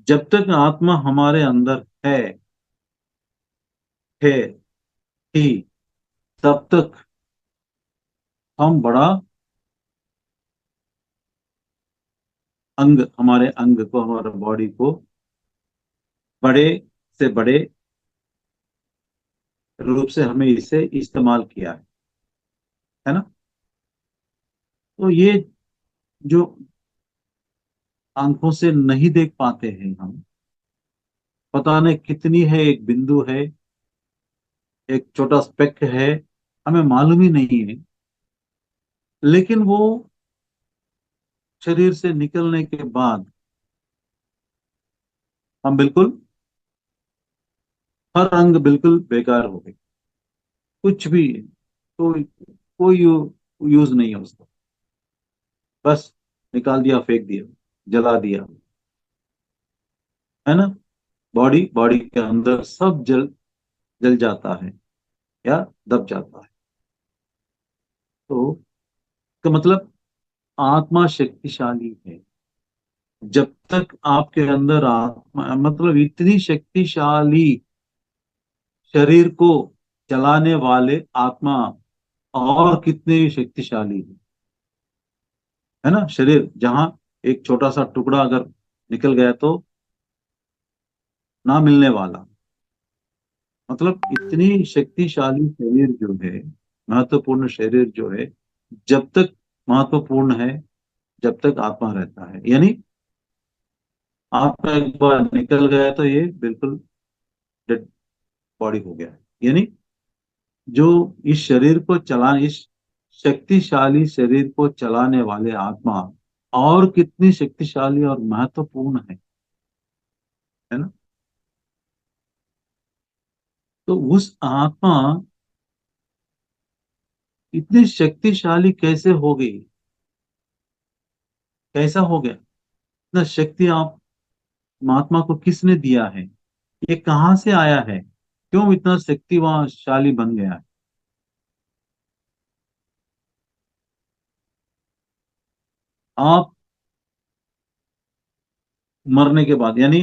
जब तक आत्मा हमारे अंदर है थी, तब तक हम बड़ा अंग, हमारे अंग को, हमारे बॉडी को बड़े से बड़े रूप से हमें इसे इस्तेमाल किया है ना। तो ये जो आंखों से नहीं देख पाते हैं हम, पता नहीं कितनी है, एक बिंदु है, एक छोटा स्पेक है, हमें मालूम ही नहीं है। लेकिन वो शरीर से निकलने के बाद हम बिल्कुल, हर अंग बिल्कुल बेकार हो गए, कुछ भी, कोई कोई यूज नहीं है उसका, बस निकाल दिया, फेंक दिया, जला दिया, है ना। बॉडी, बॉडी के अंदर सब जल जल जाता है या दब जाता है। तो इसका मतलब आत्मा शक्तिशाली है। जब तक आपके अंदर आत्मा, मतलब इतनी शक्तिशाली, शरीर को चलाने वाले आत्मा और कितने शक्तिशाली है ना। शरीर जहां एक छोटा सा टुकड़ा अगर निकल गया तो ना मिलने वाला, मतलब इतनी शक्तिशाली शरीर जो है, महत्वपूर्ण शरीर जो है, जब तक महत्वपूर्ण है, जब तक आत्मा रहता है। यानी आत्मा एक बार निकल गया तो ये बिल्कुल डेड बॉडी हो गया है। यानी जो इस शरीर को चला, इस शक्तिशाली शरीर को चलाने वाले आत्मा और कितनी शक्तिशाली और महत्वपूर्ण है ना। तो उस आत्मा इतनी शक्तिशाली कैसे हो गई? कैसा हो गया? इतना शक्ति आप महात्मा को किसने दिया है? ये कहाँ से आया है? क्यों इतना शक्तिशाली बन गया है? आप मरने के बाद, यानी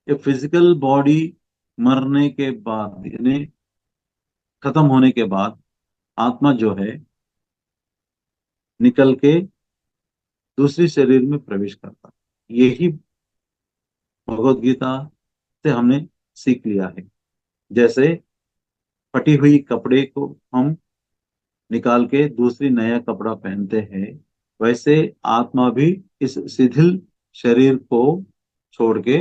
ये फिजिकल बॉडी मरने के बाद, यानी खत्म होने के बाद, आत्मा जो है निकल के दूसरी शरीर में प्रवेश करता है। यही भगवत गीता से हमने सीख लिया है। जैसे फटी हुई कपड़े को हम निकाल के दूसरी नया कपड़ा पहनते हैं, वैसे आत्मा भी इस शिथिल शरीर को छोड़ के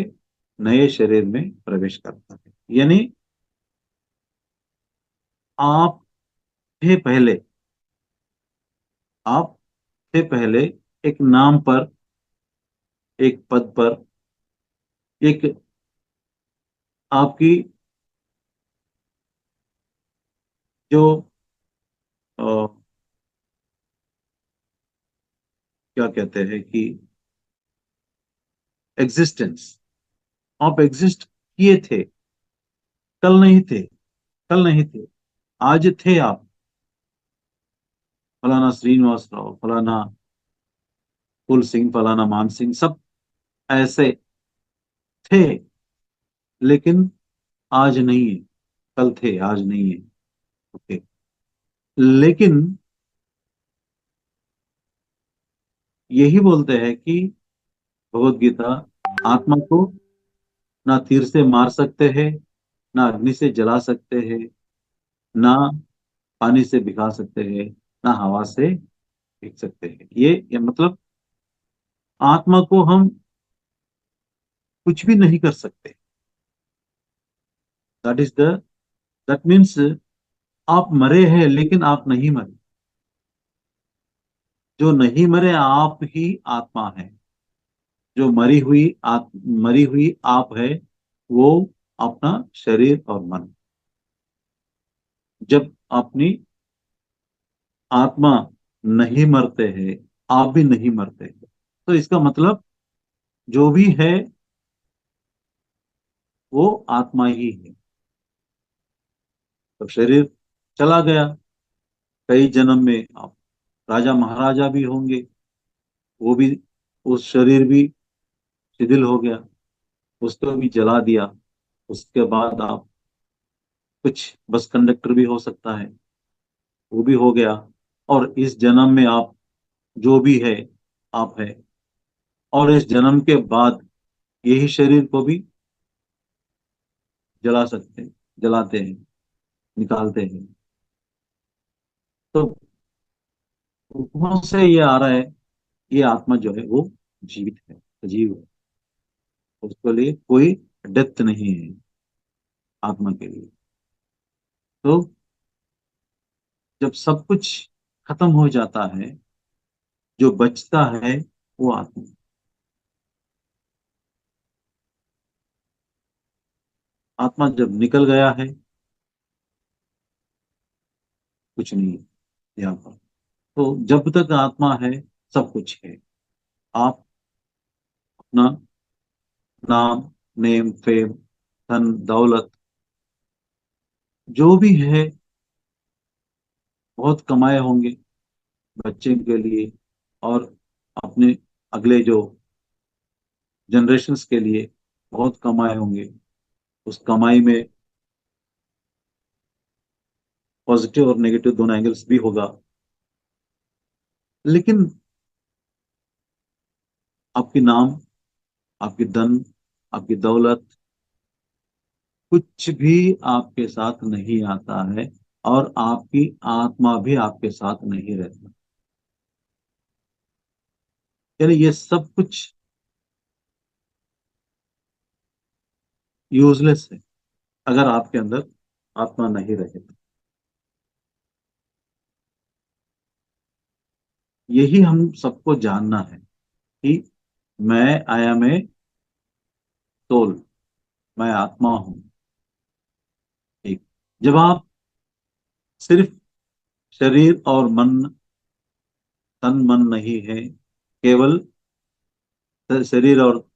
नए शरीर में प्रवेश करता है। यानी आप थे पहले, आप थे पहले एक नाम पर, एक पद पर, एक आपकी जो अ, क्या कहते हैं कि एग्जिस्टेंस, आप एग्जिस्ट किए थे, कल नहीं थे, कल नहीं थे, आज थे आप। फलाना श्रीनिवास राव, फलाना कुल सिंह, फलाना मान सिंह, सब ऐसे थे, लेकिन आज नहीं है। कल थे, आज नहीं है। ओके। लेकिन यही बोलते हैं कि भगवत गीता, आत्मा को ना तीर से मार सकते हैं, ना अग्नि से जला सकते हैं, ना पानी से भिगा सकते हैं, ना हवा से फेंक सकते हैं। ये मतलब आत्मा को हम कुछ भी नहीं कर सकते। That is the that means आप मरे हैं लेकिन आप नहीं मरे। जो नहीं मरे आप ही आत्मा है। जो मरी हुई आप है, वो अपना शरीर और मन। जब अपनी आत्मा नहीं मरते हैं, आप भी नहीं मरते हैं, तो इसका मतलब जो भी है वो आत्मा ही है। तो शरीर चला गया, कई जन्म में आप राजा महाराजा भी होंगे, वो भी, उस शरीर भी शिथिल हो गया, उसको भी जला दिया। उसके बाद आप कुछ बस कंडक्टर भी हो सकता है, वो भी हो गया। और इस जन्म में आप जो भी है, आप है। और इस जन्म के बाद यही शरीर को भी जला सकते हैं, जलाते हैं, निकालते हैं। तो उपमा से ये आ रहा है, ये आत्मा जो है वो जीवित है, सजीव है। उसके लिए कोई डेथ नहीं है आत्मा के लिए। तो जब सब कुछ खत्म हो जाता है, जो बचता है वो आत्मा। आत्मा जब निकल गया है, कुछ नहीं है यहाँ पर। तो जब तक आत्मा है, सब कुछ है। आप अपना नाम, नेम, फेम, धन दौलत जो भी है, बहुत कमाए होंगे बच्चे के लिए, और अपने अगले जो जनरेशन्स के लिए बहुत कमाए होंगे। उस कमाई में पॉजिटिव और नेगेटिव दोनों एंगल्स भी होगा। लेकिन आपकी नाम, आपकी धन, आपकी दौलत, कुछ भी आपके साथ नहीं आता है, और आपकी आत्मा भी आपके साथ नहीं रहता। यानी ये सब कुछ यूजलेस है अगर आपके अंदर आत्मा नहीं रहे तो। यही हम सबको जानना है कि मैं, आई एम ए सोल, मैं आत्मा हूं। ठीक। जब आप सिर्फ शरीर और मन, तन मन नहीं है, केवल शरीर और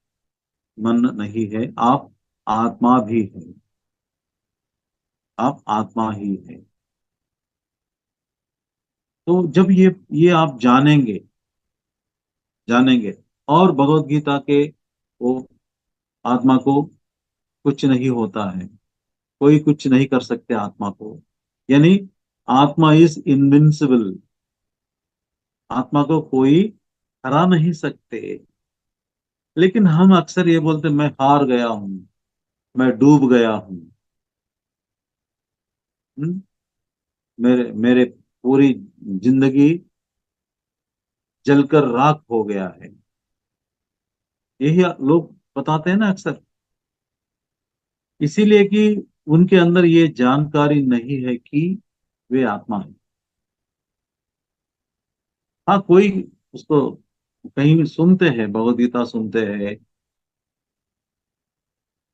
मन नहीं है, आप आत्मा भी है। आप आत्मा ही है। तो जब ये आप जानेंगे, जानेंगे, और भगवत गीता के वो आत्मा को कुछ नहीं होता है, कोई कुछ नहीं कर सकते आत्मा को। यानी आत्मा इज इनविंसिबल। आत्मा को कोई हरा नहीं सकते। लेकिन हम अक्सर ये बोलते मैं हार गया हूं, मैं डूब गया हूं। हम्म? मेरे मेरे पूरी जिंदगी जलकर राख हो गया है। यही लोग बताते हैं ना अक्सर। इसीलिए कि उनके अंदर ये जानकारी नहीं है कि वे आत्मा है। हाँ, कोई उसको कहीं भी सुनते हैं, भगवत गीता सुनते हैं,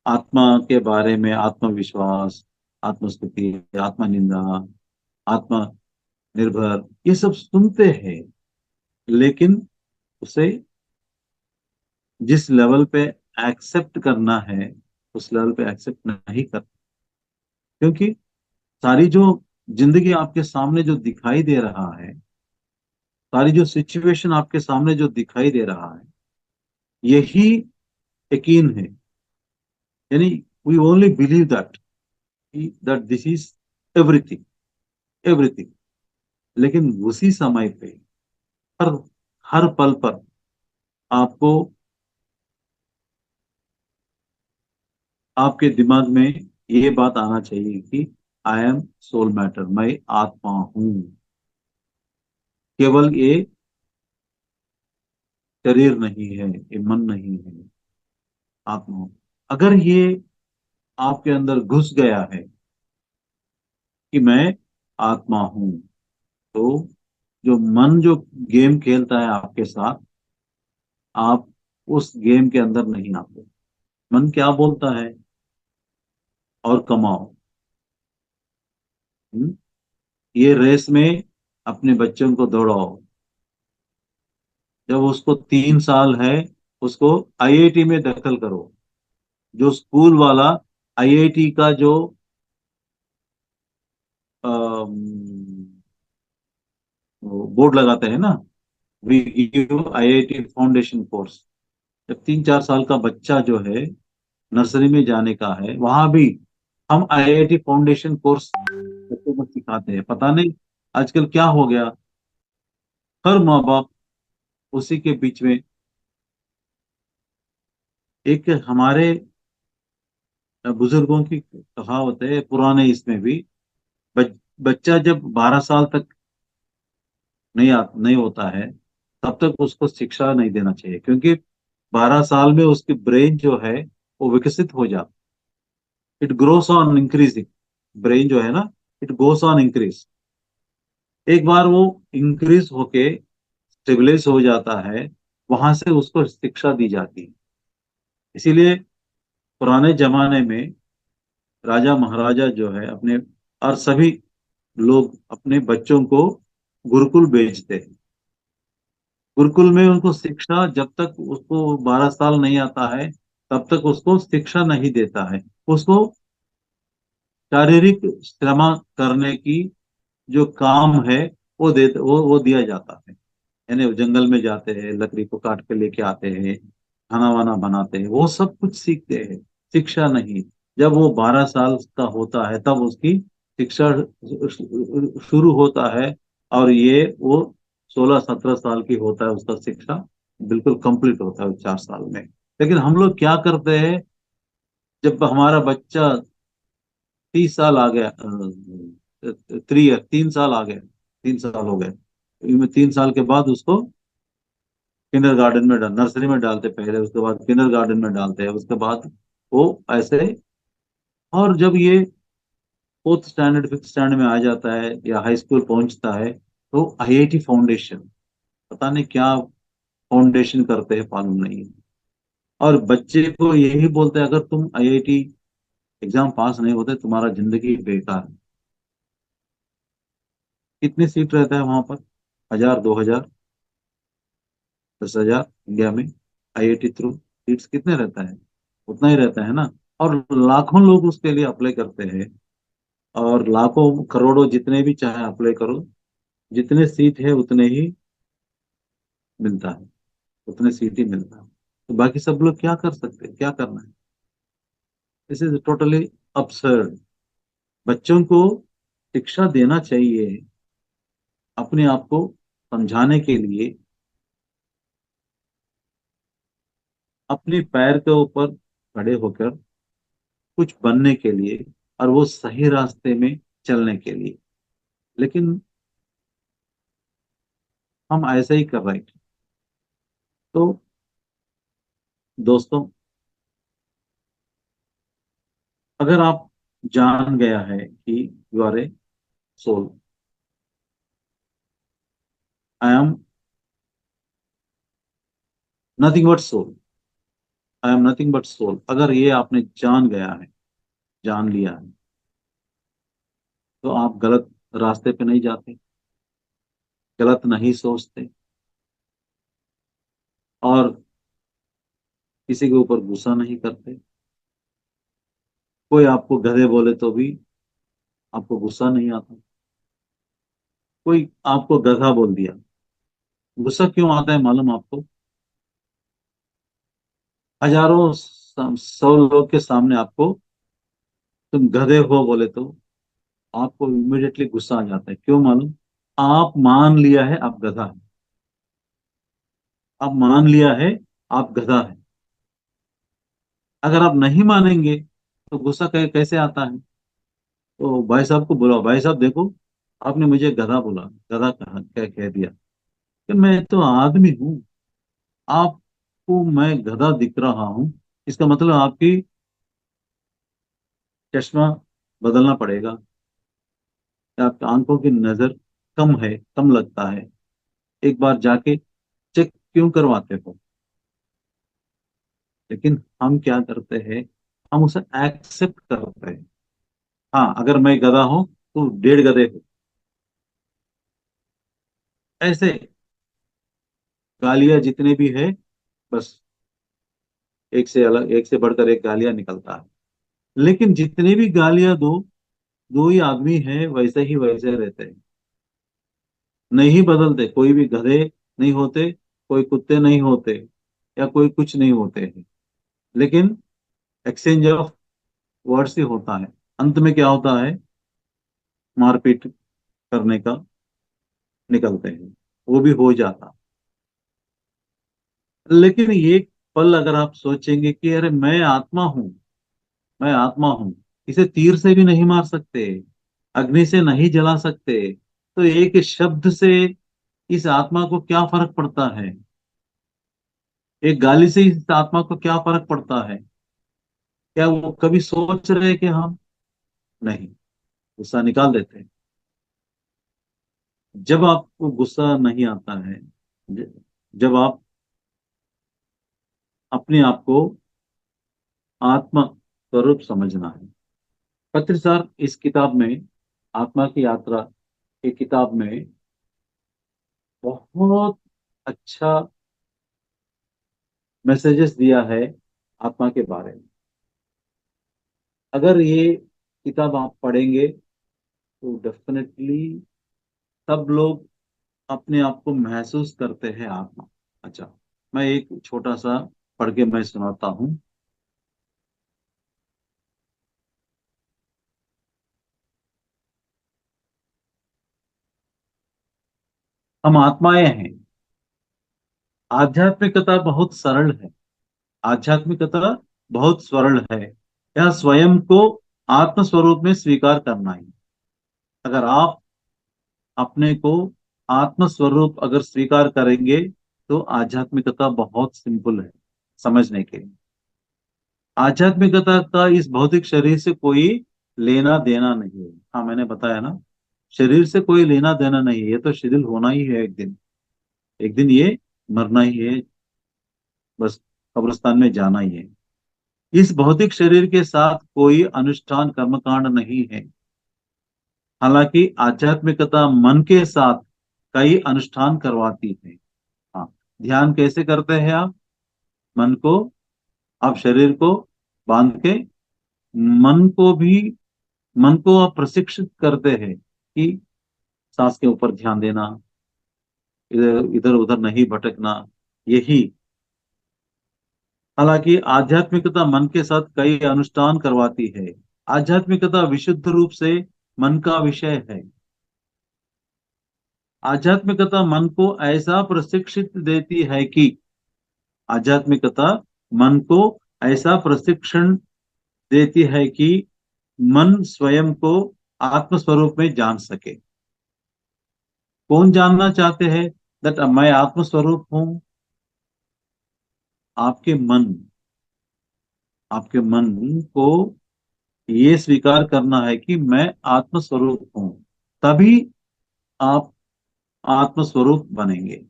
आत्मा के बारे में आत्मविश्वास, आत्मस्तुति, आत्मनिंदा, आत्मा निर्भर, ये सब सुनते हैं। लेकिन उसे जिस लेवल पे एक्सेप्ट करना है, उस लेवल पे एक्सेप्ट नहीं कर। क्योंकि सारी जो जिंदगी आपके सामने जो दिखाई दे रहा है, सारी जो सिचुएशन आपके सामने जो दिखाई दे रहा है, यही यकीन है। यानी we only believe that, that this is everything, everything. लेकिन उसी समय पे, हर हर पल पर आपको आपके दिमाग में ये बात आना चाहिए कि आई एम सोल मैटर, मैं आत्मा हूं, केवल ये शरीर नहीं है, ये मन नहीं है, आत्मा हूं। अगर ये आपके अंदर घुस गया है कि मैं आत्मा हूं, तो जो मन जो गेम खेलता है आपके साथ, आप उस गेम के अंदर नहीं आते। मन क्या बोलता है? और कमाओ। हम्म? ये रेस में अपने बच्चों को दौड़ाओ। जब उसको 3 साल है, उसको आईआईटी में दाखिल करो। जो स्कूल वाला आईआईटी का जो बोर्ड लगाते हैं ना, we give IIT foundation course. जब 3-4 साल का बच्चा जो है नर्सरी में जाने का है, वहां भी हम आईआईटी फाउंडेशन कोर्स बच्चों को सिखाते हैं। पता नहीं आजकल क्या हो गया, हर माँ बाप उसी के बीच में। एक हमारे बुजुर्गों की कहावत है, पुराने इसमें भी, बच्चा जब 12 साल तक नहीं होता है, तब तक उसको शिक्षा नहीं देना चाहिए, क्योंकि 12 साल में उसकी ब्रेन जो है वो विकसित हो जाता, it grows on increasing. Brain जो है ना, इट गोस ऑन इंक्रीज। एक बार वो इंक्रीज होके स्टेबलाइज हो जाता है, वहां से उसको शिक्षा दी जाती है। इसीलिए पुराने जमाने में राजा महाराजा जो है अपने, और सभी लोग अपने बच्चों को गुरुकुल भेजते हैं। गुरुकुल में उनको शिक्षा, जब तक उसको 12 साल नहीं आता है, तब तक उसको शिक्षा नहीं देता है। उसको शारीरिक श्रम करने की जो काम है वो दिया जाता है। यानी वो जंगल में जाते हैं, लकड़ी को काट के लेके आते हैं, खाना वाना बनाते हैं, वो सब कुछ सीखते हैं, शिक्षा नहीं। जब वो 12 साल का होता है तब उसकी शिक्षा शुरू होता है, और ये वो 16-17 साल की होता है उसका शिक्षा बिल्कुल कंप्लीट होता है 4 साल में। लेकिन हम लोग क्या करते हैं, जब हमारा बच्चा 30 साल आ गया, 3 साल आ गए, 3 साल हो गए, इनमें 3 साल के बाद उसको किंडर गार्डन में नर्सरी में डालते पहले, उसके बाद किंडर गार्डन में डालते हैं, उसके बाद वो ऐसे। और जब ये 4th स्टैंडर्ड 5th स्टैंडर्ड में आ जाता है या हाई स्कूल पहुंचता है, तो आईआईटी फाउंडेशन, पता नहीं क्या फाउंडेशन करते हैं, मालूम नहीं है। और बच्चे को यही बोलते हैं, अगर तुम आईआईटी एग्जाम पास नहीं होते, तुम्हारा जिंदगी बेकार है। कितनी सीट रहता है वहां पर? 1000, 2000, 10,000 इंडिया में आईआईटी थ्रू सीट्स कितने रहता है? उतना ही रहता है ना। और लाखों लोग उसके लिए अप्लाई करते हैं, और लाखों करोड़ों जितने भी चाहे अप्लाई करो, जितने सीट है उतने ही मिलता है, उतने सीट ही मिलता है। तो बाकी सब लोग क्या कर सकते हैं, क्या करना है? This is totally absurd। बच्चों को शिक्षा देना चाहिए अपने आप को समझाने के लिए, अपने पैर के ऊपर खड़े होकर कुछ बनने के लिए, और वो सही रास्ते में चलने के लिए। लेकिन हम ऐसा ही कर रहे हैं। तो दोस्तों, अगर आप जान गया है कि you are a soul, I am nothing but soul, I am nothing but soul, अगर ये आपने जान गया है, जान लिया है, तो आप गलत रास्ते पे नहीं जाते, गलत नहीं सोचते, और किसी के ऊपर गुस्सा नहीं करते। कोई आपको गधे बोले तो भी आपको गुस्सा नहीं आता। कोई आपको गधा बोल दिया, गुस्सा क्यों आता है मालूम आपको? हजारों 100 लोग के सामने आपको तुम गधे हो बोले तो आपको इमिडिएटली गुस्सा आ जाता है। क्यों मालूम? आप मान लिया है आप गधा है, आप मान लिया है आप गधा है। अगर आप नहीं मानेंगे तो गुस्सा कैसे आता है? तो भाई साहब को बुलाओ, भाई साहब देखो, आपने मुझे गधा बोला, गधा कहा, क्या कह दिया? कि मैं तो आदमी हूँ, आपको मैं गधा दिख रहा हूँ, इसका मतलब आपकी चश्मा बदलना पड़ेगा, या आपकी आंखों की नजर कम है, कम लगता है, एक बार जाके चेक क्यों करवाते हो? लेकिन हम क्या करते हैं, हम उसे एक्सेप्ट करते हैं। हाँ, अगर मैं गधा हूं तो 1.5 गधे हो, ऐसे गालियां जितने भी है, बस एक से अलग, एक से बढ़कर एक गालियां निकलता है। लेकिन जितने भी गालियां दो, दो ही आदमी है, वैसे ही वैसे रहते हैं, नहीं बदलते। कोई भी गधे नहीं होते, कोई कुत्ते नहीं होते, या कोई कुछ नहीं होते हैं। लेकिन एक्सचेंज ऑफ वर्ड्स ही होता है, अंत में क्या होता है, मारपीट करने का निकलते हैं, वो भी हो जाता। लेकिन ये पल अगर आप सोचेंगे कि अरे मैं आत्मा हूं, मैं आत्मा हूं, इसे तीर से भी नहीं मार सकते, अग्नि से नहीं जला सकते, तो एक शब्द से इस आत्मा को क्या फर्क पड़ता है? एक गाली से इस आत्मा को क्या फर्क पड़ता है? क्या वो कभी सोच रहे कि हम नहीं, गुस्सा निकाल देते हैं। जब आपको गुस्सा नहीं आता है, जब आप अपने आप को आत्मा स्वरूप समझना है। पत्रिसार इस किताब में, आत्मा की यात्रा की किताब में, बहुत अच्छा मैसेजेस दिया है आत्मा के बारे में। अगर ये किताब आप पढ़ेंगे तो डेफिनेटली सब लोग अपने आप को महसूस करते हैं आत्मा। अच्छा, मैं एक छोटा सा पढ़ के मैं सुनाता हूँ। हम आत्माएं हैं। आध्यात्मिकता बहुत सरल है। आध्यात्मिकता बहुत सरल है। यह स्वयं को आत्म स्वरूप में स्वीकार करना है। अगर आप अपने को आत्म स्वरूप अगर स्वीकार करेंगे, तो आध्यात्मिकता बहुत सिंपल है समझने के लिए। आध्यात्मिकता का इस भौतिक शरीर से कोई लेना देना नहीं है। हाँ, मैंने बताया ना, शरीर से कोई लेना देना नहीं है, ये तो शिथिल होना ही है एक दिन, एक दिन ये मरना ही है, बस कब्रिस्तान में जाना ही है। इस भौतिक शरीर के साथ कोई अनुष्ठान कर्मकांड नहीं है। हालांकि आध्यात्मिकता मन के साथ कई अनुष्ठान करवाती है। हाँ, ध्यान कैसे करते हैं आप? मन को, आप शरीर को बांध के, मन को भी, मन को आप प्रशिक्षित करते हैं कि सांस के ऊपर ध्यान देना, इधर इधर उधर नहीं भटकना, यही। हालांकि आध्यात्मिकता मन के साथ कई अनुष्ठान करवाती है। आध्यात्मिकता विशुद्ध रूप से मन का विषय है। आध्यात्मिकता मन को ऐसा प्रशिक्षित देती है कि, आध्यात्मिकता मन को ऐसा प्रशिक्षण देती है कि मन स्वयं को आत्म स्वरूप में जान सके। कौन जानना चाहते हैं दैट मैं आत्म स्वरूप हूं? आपके मन, आपके मन को ये स्वीकार करना है कि मैं आत्म स्वरूप हूं, तभी आप आत्म स्वरूप बनेंगे।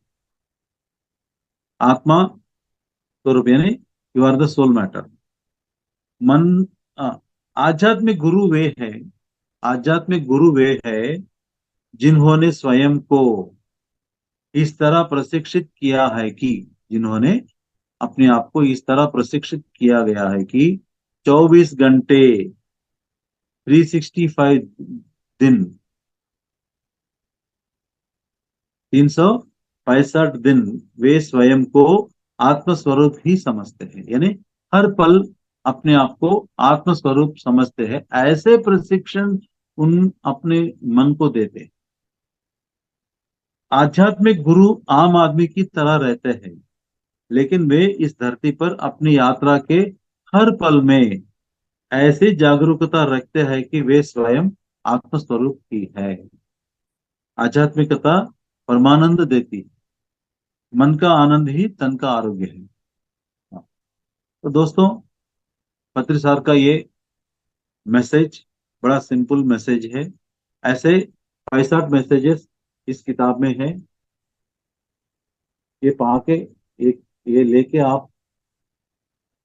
आत्मा स्वरूप यानी you are the soul matter. मन, आ, आध्यात्मिक गुरु वे हैं, आध्यात्मिक गुरु वे हैं जिन्होंने स्वयं को इस तरह प्रशिक्षित किया है कि, जिन्होंने अपने आप को इस तरह प्रशिक्षित किया गया है कि 24 घंटे, 365 दिन, 365 दिन वे स्वयं को आत्मस्वरूप ही समझते हैं। यानी हर पल अपने आप को आत्मस्वरूप समझते हैं। ऐसे प्रशिक्षण उन अपने मन को देते हैं। आध्यात्मिक गुरु आम आदमी की तरह रहते हैं, लेकिन वे इस धरती पर अपनी यात्रा के हर पल में ऐसी जागरूकता रखते हैं कि वे स्वयं आत्मस्वरूप की है। आध्यात्मिकता परमानंद देती है। मन का आनंद ही तन का आरोग्य है। तो दोस्तों, पत्री सार का ये मैसेज बड़ा सिंपल मैसेज है। ऐसे 65 मैसेजेस इस किताब में है। ये पा के, एक ये लेके आप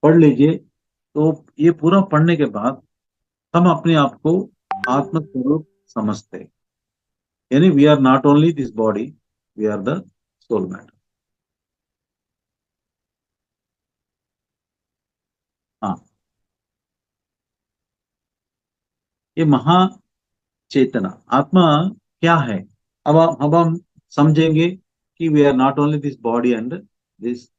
पढ़ लीजिए। तो ये पूरा पढ़ने के बाद हम अपने आप को आत्मस्वरूप समझते हैं। यानी we are not only this body, we are the soul matter. हाँ, ये महाचेतना आत्मा क्या है? अब हम समझेंगे कि we are not only this body and this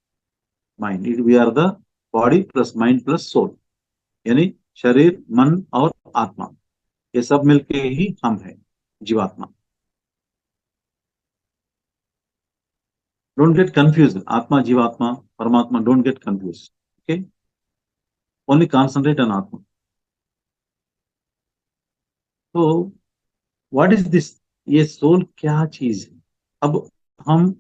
mind, it we are the body plus mind plus soul. यानी शरीर, मन और आत्मा, ये सब मिलके ही हम है, जीवात्मा। डोंट गेट कंफ्यूज, आत्मा, जीवात्मा, परमात्मा, don't get confuse. Okay, only concentrate on आत्मा। तो व्हाट इज दिस? ये सोल क्या चीज है? अब हम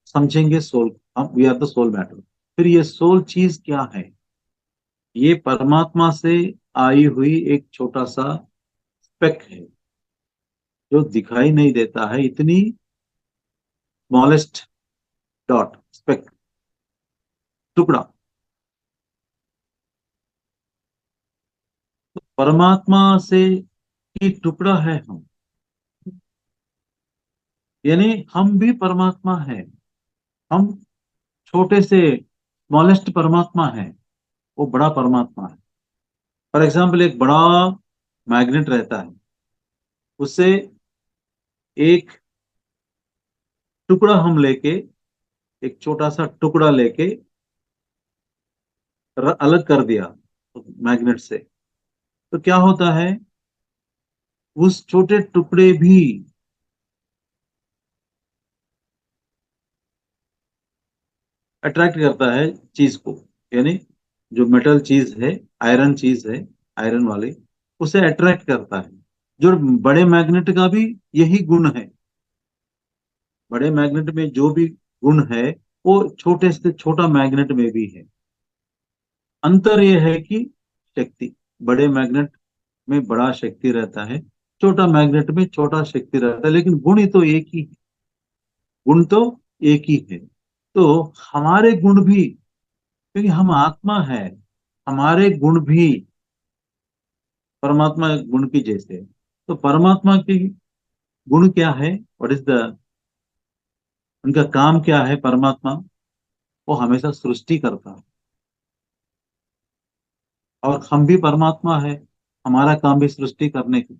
समझेंगे सोल। हम we are the soul matter. फिर ये सोल चीज क्या है? ये परमात्मा से आई हुई एक छोटा सा स्पेक है, जो दिखाई नहीं देता है। इतनी स्मॉलेस्ट डॉट, स्पेक, टुकड़ा। परमात्मा से ही टुकड़ा है हम। यानी हम भी परमात्मा है। हम छोटे से स्मॉलेस्ट परमात्मा है, वो बड़ा परमात्मा है। फॉर एग्जाम्पल, एक बड़ा मैग्नेट रहता है, उससे एक टुकड़ा हम लेके, एक छोटा सा टुकड़ा लेके अलग कर दिया मैग्नेट से, तो क्या होता है? उस छोटे टुकड़े भी अट्रैक्ट करता है चीज को। यानी जो मेटल चीज है, आयरन चीज है, आयरन वाली, उसे अट्रैक्ट करता है। जो बड़े मैग्नेट का भी यही गुण है। बड़े मैग्नेट में जो भी गुण है, वो छोटे से छोटा मैग्नेट में भी है। अंतर यह है कि शक्ति, बड़े मैग्नेट में बड़ा शक्ति रहता है, छोटा मैग्नेट में छोटा शक्ति रहता है, लेकिन गुण ही तो एक ही है। गुण तो एक ही है। तो हमारे गुण भी, क्योंकि हम आत्मा है, हमारे गुण भी परमात्मा गुण की जैसे है। तो परमात्मा की गुण क्या है? व्हाट इज द, उनका काम क्या है? परमात्मा वो हमेशा सृष्टि करता है, और हम भी परमात्मा है, हमारा काम भी सृष्टि करने की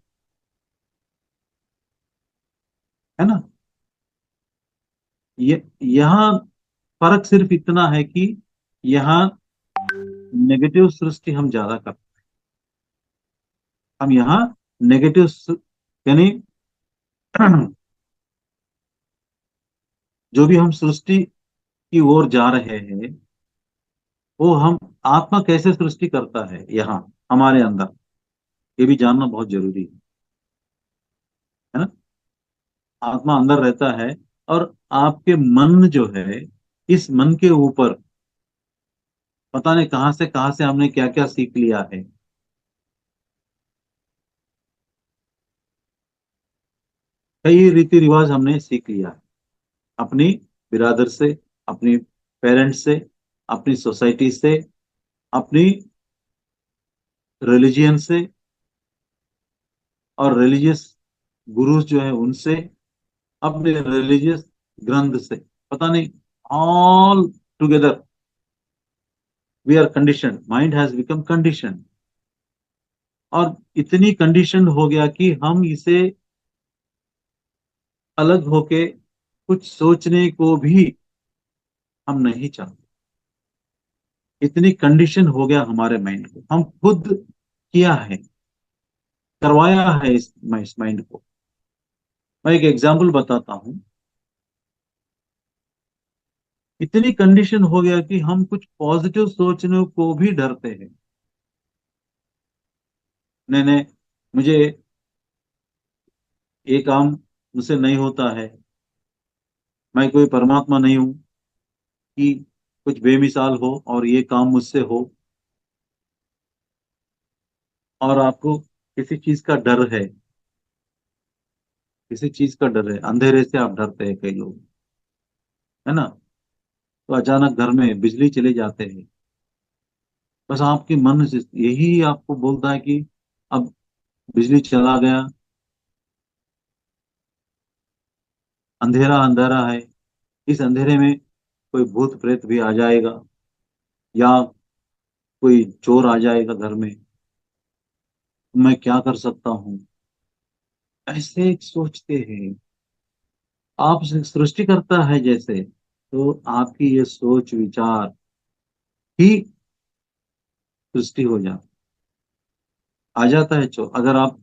है ना। ये यहाँ फर्क सिर्फ इतना है कि यहाँ नेगेटिव सृष्टि हम ज्यादा करते हैं। हम यहाँ नेगेटिव, यानी जो भी हम सृष्टि की ओर जा रहे हैं, वो हम, आत्मा कैसे सृष्टि करता है यहाँ हमारे अंदर, ये भी जानना बहुत जरूरी है ना। आत्मा अंदर रहता है, और आपके मन जो है, इस मन के ऊपर पता नहीं कहां से हमने क्या क्या सीख लिया है। कई रीति रिवाज हमने सीख लिया है, अपनी बिरादर से, अपनी पेरेंट्स से, अपनी सोसाइटी से, अपनी रिलीजियन से, और रिलीजियस गुरुज जो है उनसे, अपने रिलीजियस ग्रंथ से, पता नहीं, all together we are condition, mind has become condition. और इतनी कंडीशन हो गया कि हम इसे अलग होके कुछ सोचने को भी हम नहीं चाहते। इतनी कंडीशन हो गया हमारे माइंड को, हम खुद किया है, करवाया है इस माइंड को। मैं एक एग्जांपल बताता हूँ। इतनी कंडीशन हो गया कि हम कुछ पॉजिटिव सोचने को भी डरते हैं। नहीं नहीं, मुझे ये काम मुझसे नहीं होता है, मैं कोई परमात्मा नहीं हूँ कि कुछ बेमिसाल हो और ये काम मुझसे हो। और आपको किसी चीज का डर है, किसी चीज का डर है, अंधेरे से आप डरते हैं, कई लोग, है ना। तो अचानक घर में बिजली चले जाते हैं, बस आपके मन से यही आपको बोलता है कि अब बिजली चला गया, अंधेरा अंधेरा है, इस अंधेरे में कोई भूत प्रेत भी आ जाएगा, या कोई चोर आ जाएगा घर में, मैं क्या कर सकता हूँ, ऐसे सोचते हैं आप। सृष्टि करता है जैसे, तो आपकी ये सोच विचार ही सृष्टि हो जाती, आ जाता है चोर। अगर आप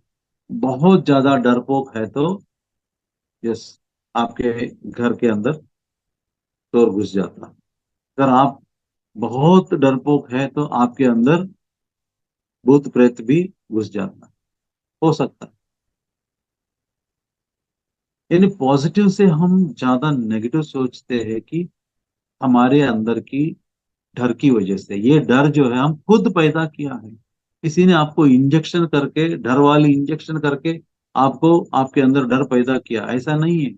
बहुत ज्यादा डरपोक है तो यस, आपके घर के अंदर चोर घुस जाता है। अगर आप बहुत डरपोक है तो आपके अंदर भूत प्रेत भी घुस जाता है, हो सकता है। यानी पॉजिटिव से हम ज्यादा नेगेटिव सोचते हैं कि हमारे अंदर की डर की वजह से, ये डर जो है हम खुद पैदा किया है, किसी ने आपको इंजेक्शन करके, डर वाली इंजेक्शन करके आपको, आपके अंदर डर पैदा किया, ऐसा नहीं है।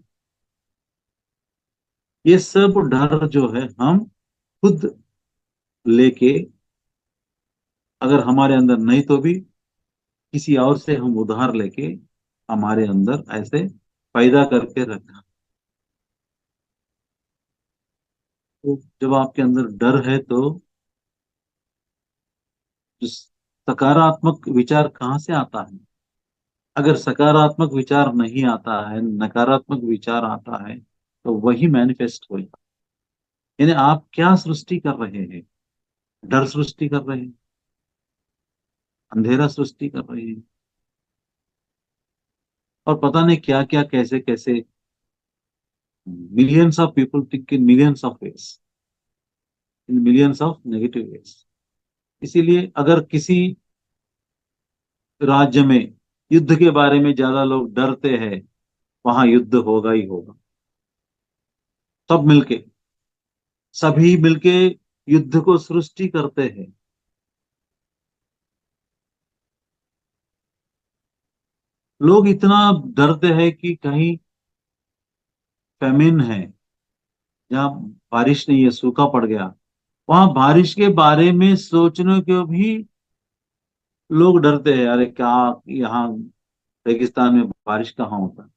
ये सब डर जो है हम खुद लेके, अगर हमारे अंदर नहीं तो भी किसी और से हम उधार लेके हमारे अंदर ऐसे पैदा करके रखा। तो जब आपके अंदर डर है तो जो सकारात्मक विचार कहाँ से आता है? अगर सकारात्मक विचार नहीं आता है, नकारात्मक विचार आता है, तो वही मैनिफेस्ट होगा। यानी आप क्या सृष्टि कर रहे हैं? डर सृष्टि कर रहे हैं, अंधेरा सृष्टि कर रहे हैं, और पता नहीं क्या क्या, कैसे कैसे, millions of people think in millions of ways, in millions of negative ways. इसीलिए अगर किसी राज्य में युद्ध के बारे में ज्यादा लोग डरते हैं, वहां युद्ध होगा ही होगा। सब मिलके, सभी मिलके युद्ध को सृष्टि करते हैं। लोग इतना डरते हैं कि कहीं फेमिन है, जहाँ बारिश नहीं है, सूखा पड़ गया, वहां बारिश के बारे में सोचने को भी लोग डरते हैं। अरे क्या, यहाँ रेगिस्तान में बारिश कहाँ होता है?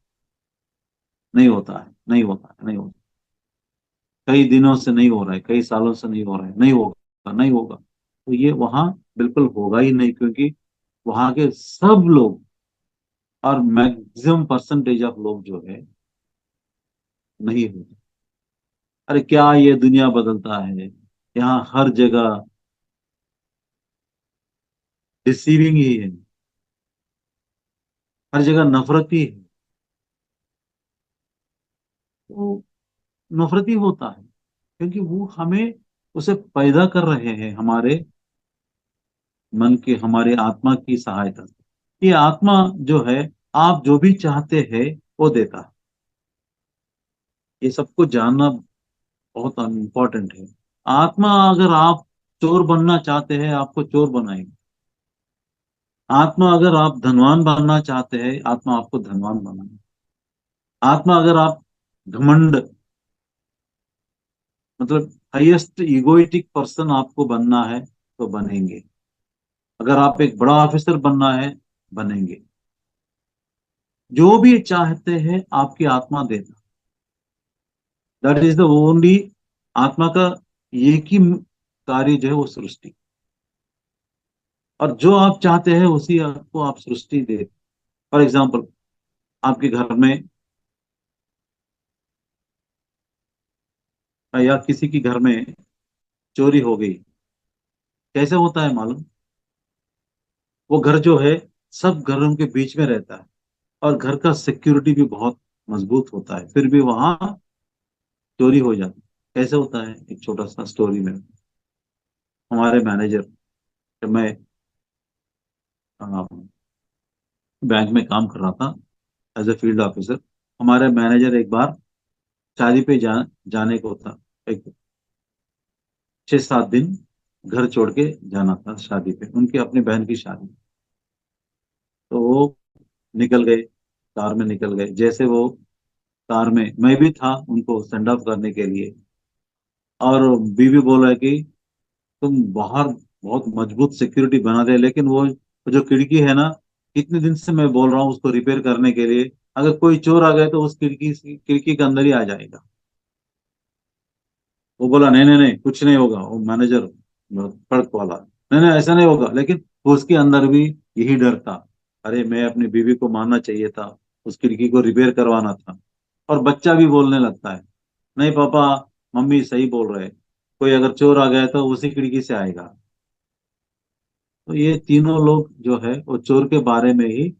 नहीं होता है, नहीं होता है, नहीं होता। कई दिनों से नहीं हो रहा है, कई सालों से नहीं हो रहा है, नहीं होगा, नहीं होगा। तो ये वहां बिल्कुल होगा ही नहीं, क्योंकि वहां के सब लोग, और मैक्सिमम परसेंटेज ऑफ लोग जो है, नहीं होता। अरे क्या ये दुनिया बदलता है, यहाँ हर जगह डिसीविंग ही है, हर जगह नफरत ही है। वो नफरत ही होता है, क्योंकि वो हमें उसे पैदा कर रहे हैं हमारे मन के, हमारे आत्मा की सहायता से। ये आत्मा जो है, आप जो भी चाहते हैं वो देता है। ये सबको जानना बहुत इंपॉर्टेंट है। आत्मा, अगर आप चोर बनना चाहते हैं, आपको चोर बनाएगी। आत्मा, अगर आप धनवान बनना चाहते हैं, आत्मा आपको धनवान बनाएगी। आत्मा, अगर आप घमंड, मतलब हाईएस्ट इगोइटिक पर्सन आपको बनना है, तो बनेंगे। अगर आप एक बड़ा ऑफिसर बनना है, बनेंगे। जो भी चाहते हैं आपकी आत्मा देता, दैट इज द ओनली, आत्मा का एक ही कार्य जो है वो सृष्टि। और जो आप चाहते हैं उसी आपको आप सृष्टि दे। फॉर एग्जाम्पल, आपके घर में या किसी के घर में चोरी हो गई, कैसे होता है मालूम? वो घर जो है सब घरों के बीच में रहता है, और घर का सिक्योरिटी भी बहुत मजबूत होता है, फिर भी वहां चोरी हो जाती है। कैसे होता है? एक छोटा सा स्टोरी में, हमारे मैनेजर, जब मैं बैंक में काम कर रहा था एज ए फील्ड ऑफिसर। हमारे मैनेजर एक बार शादी पे जाने को था। एक 6-7 दिन घर छोड़ के जाना था शादी पे, उनकी अपनी बहन की शादी। तो वो निकल गए, कार में निकल गए। जैसे वो कार में, मैं भी था उनको सेंड ऑफ करने के लिए, और बीवी बोल रहा है कि तुम बाहर बहुत मजबूत सिक्योरिटी बना दे, लेकिन वो जो खिड़की है ना, कितने दिन से मैं बोल रहा हूँ उसको रिपेयर करने के लिए, अगर कोई चोर आ गया तो उस खिड़की के अंदर ही आ जाएगा। वो बोला नहीं नहीं नहीं, कुछ नहीं होगा। वो मैनेजर कड़क वाला, नहीं नहीं ऐसा नहीं होगा, लेकिन उसके अंदर भी यही डर था। अरे मैं अपनी बीवी को मानना चाहिए था, उस खिड़की को रिपेयर करवाना था। और बच्चा भी बोलने लगता है, नहीं पापा, मम्मी सही बोल रहे हैं, कोई अगर चोर आ गया तो उसी खिड़की से आएगा। तो ये तीनों लोग जो है वो चोर के बारे में ही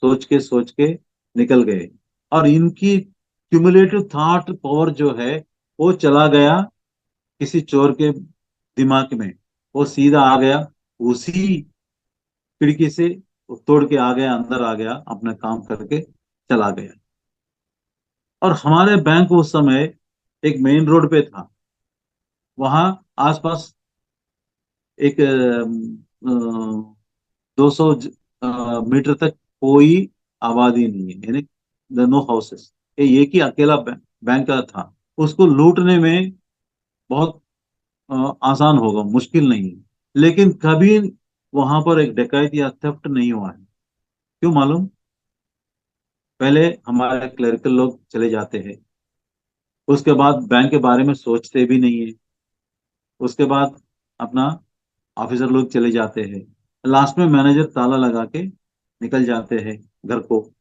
सोच के निकल गए। और इनकी क्यूमुलेटिव थॉट पावर जो है वो चला गया किसी चोर के दिमाग में। वो सीधा आ गया उसी खिड़की से, वो तोड़ के आ गया, अंदर आ गया, अपना काम करके चला गया। और हमारे बैंक उस समय एक मेन रोड पे था। वहां आसपास एक 200 मीटर तक कोई आबादी नहीं है, यानी नो हाउसेस। ये एक ही अकेला बैंक का था। उसको लूटने में बहुत आसान होगा, मुश्किल नहीं है। लेकिन कभी वहां पर एक डकैत या थेफ्ट नहीं हुआ है। क्यों मालूम? पहले हमारे क्लरिकल लोग चले जाते हैं, उसके बाद बैंक के बारे में सोचते भी नहीं है, उसके बाद अपना ऑफिसर लोग चले जाते हैं, लास्ट में मैनेजर ताला लगा के निकल जाते हैं घर को।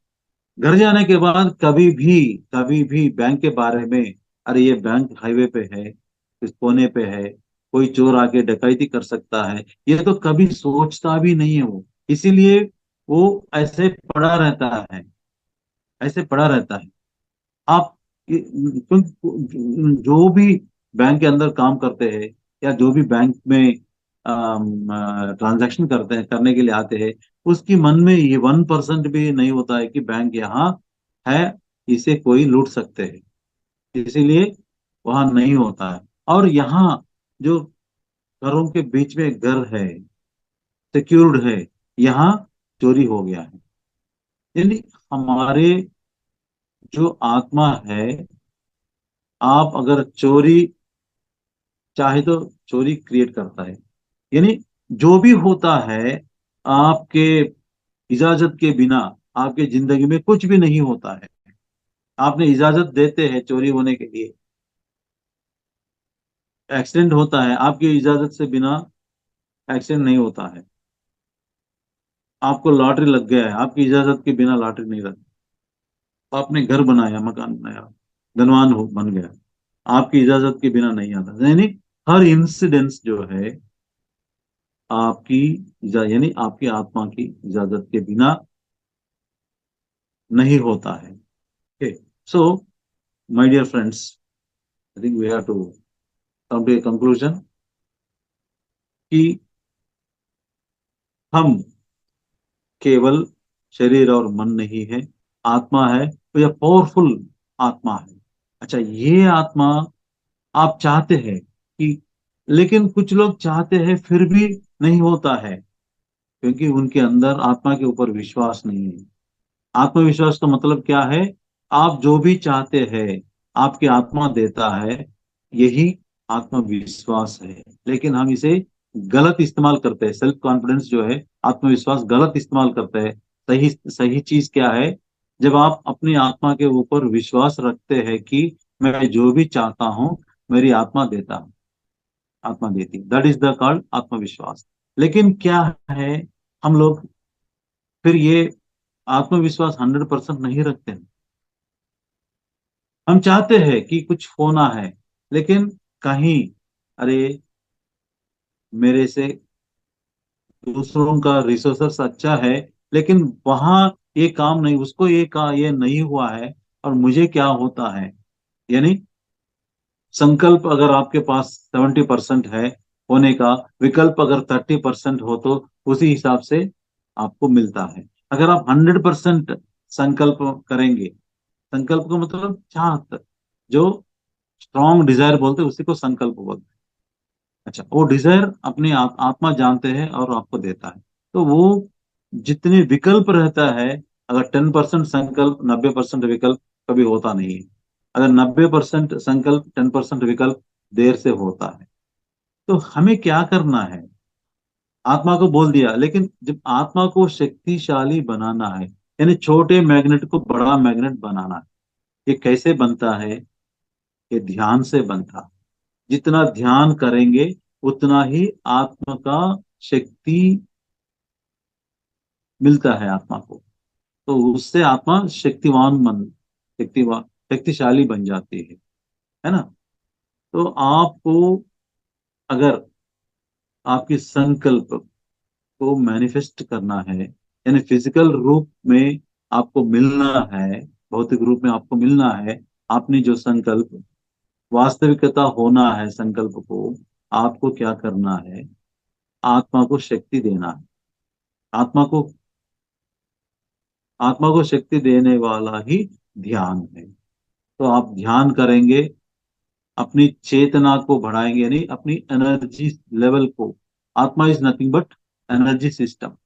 घर जाने के बाद कभी भी बैंक के बारे में, अरे ये बैंक हाईवे पे है, इस कोने पे है, कोई चोर आके डकैती कर सकता है, ये तो कभी सोचता भी नहीं है वो। इसीलिए वो ऐसे पड़ा रहता है, ऐसे पड़ा रहता है। आप जो भी बैंक के अंदर काम करते हैं, या जो भी बैंक में ट्रांजैक्शन करते हैं, करने के लिए आते हैं, उसकी मन में ये 1% भी नहीं होता है कि बैंक यहाँ है, इसे कोई लूट सकते हैं। इसीलिए वहां नहीं होता है। और यहाँ जो घरों के बीच में घर है, सिक्योर्ड है, यहाँ चोरी हो गया है। यानी हमारे जो आत्मा है, आप अगर चोरी चाहे तो चोरी क्रिएट करता है। यानी जो भी होता है, आपके इजाजत के बिना आपके जिंदगी में कुछ भी नहीं होता है। आपने इजाजत देते हैं चोरी होने के लिए, एक्सीडेंट होता है, आपकी इजाजत से बिना एक्सीडेंट नहीं होता है। आपको लॉटरी लग गया है, आपकी इजाजत के बिना लॉटरी नहीं लगी। आपने घर बनाया, मकान बनाया, धनवान हो बन गया, आपकी इजाजत के बिना नहीं आता। यानी हर इंसिडेंस जो है आपकी यानी आपकी आत्मा की इजाजत के बिना नहीं होता है। Okay, so my dear friends, I think we have to come to a conclusion कि हम केवल शरीर और मन नहीं है, आत्मा है, तो यह पावरफुल आत्मा है। अच्छा, ये आत्मा आप चाहते हैं कि, लेकिन कुछ लोग चाहते हैं फिर भी नहीं होता है, क्योंकि उनके अंदर आत्मा के ऊपर विश्वास नहीं है। आत्मविश्वास का मतलब क्या है? आप जो भी चाहते हैं आपकी आत्मा देता है, यही आत्मविश्वास है। लेकिन हम इसे गलत इस्तेमाल करते हैं। सेल्फ कॉन्फिडेंस जो है, आत्मविश्वास गलत इस्तेमाल करते हैं। सही सही चीज क्या है? जब आप अपनी आत्मा के ऊपर विश्वास रखते हैं कि मैं जो भी चाहता हूं मेरी आत्मा देता हूं, आत्मा देती, दैट इज द कॉल्ड आत्मविश्वास। लेकिन क्या है, हम लोग फिर ये आत्मविश्वास 100% नहीं रखते हैं। हम चाहते हैं कि कुछ होना है, लेकिन कहीं, अरे मेरे से दूसरों का रिसोर्स अच्छा है, लेकिन वहां ये काम नहीं, उसको ये नहीं हुआ है, और मुझे क्या होता है? यानी संकल्प अगर आपके पास 70% है होने का, विकल्प अगर 30% हो, तो उसी हिसाब से आपको मिलता है। अगर आप 100% संकल्प करेंगे, संकल्प का मतलब चाहत, जो स्ट्रॉन्ग डिजायर बोलते हैं उसी को संकल्प बोलते हैं। अच्छा, वो डिजायर अपनी आत्मा जानते हैं और आपको देता है। तो वो जितने विकल्प रहता है, अगर 10% संकल्प 90% विकल्प कभी होता नहीं है। अगर 90% संकल्प 10% विकल्प देर से होता है। तो हमें क्या करना है? आत्मा को बोल दिया, लेकिन जब आत्मा को शक्तिशाली बनाना है, यानी छोटे मैग्नेट को बड़ा मैग्नेट बनाना है, ये कैसे बनता है? ये ध्यान से बनता है। जितना ध्यान करेंगे उतना ही आत्मा का शक्ति मिलता है आत्मा को। तो उससे आत्मा शक्तिवान शक्तिशाली बन जाती है ना? तो आपको, अगर आपकी संकल्प को मैनिफेस्ट करना है, यानी फिजिकल रूप में आपको मिलना है, भौतिक रूप में आपको मिलना है, आपने जो संकल्प वास्तविकता होना है संकल्प को, आपको क्या करना है? आत्मा को शक्ति देना है। आत्मा को आत्मा को शक्ति देने वाला ही ध्यान है। तो आप ध्यान करेंगे, अपनी चेतना को बढ़ाएंगे, यानी अपनी एनर्जी लेवल को। आत्मा is nothing but energy system.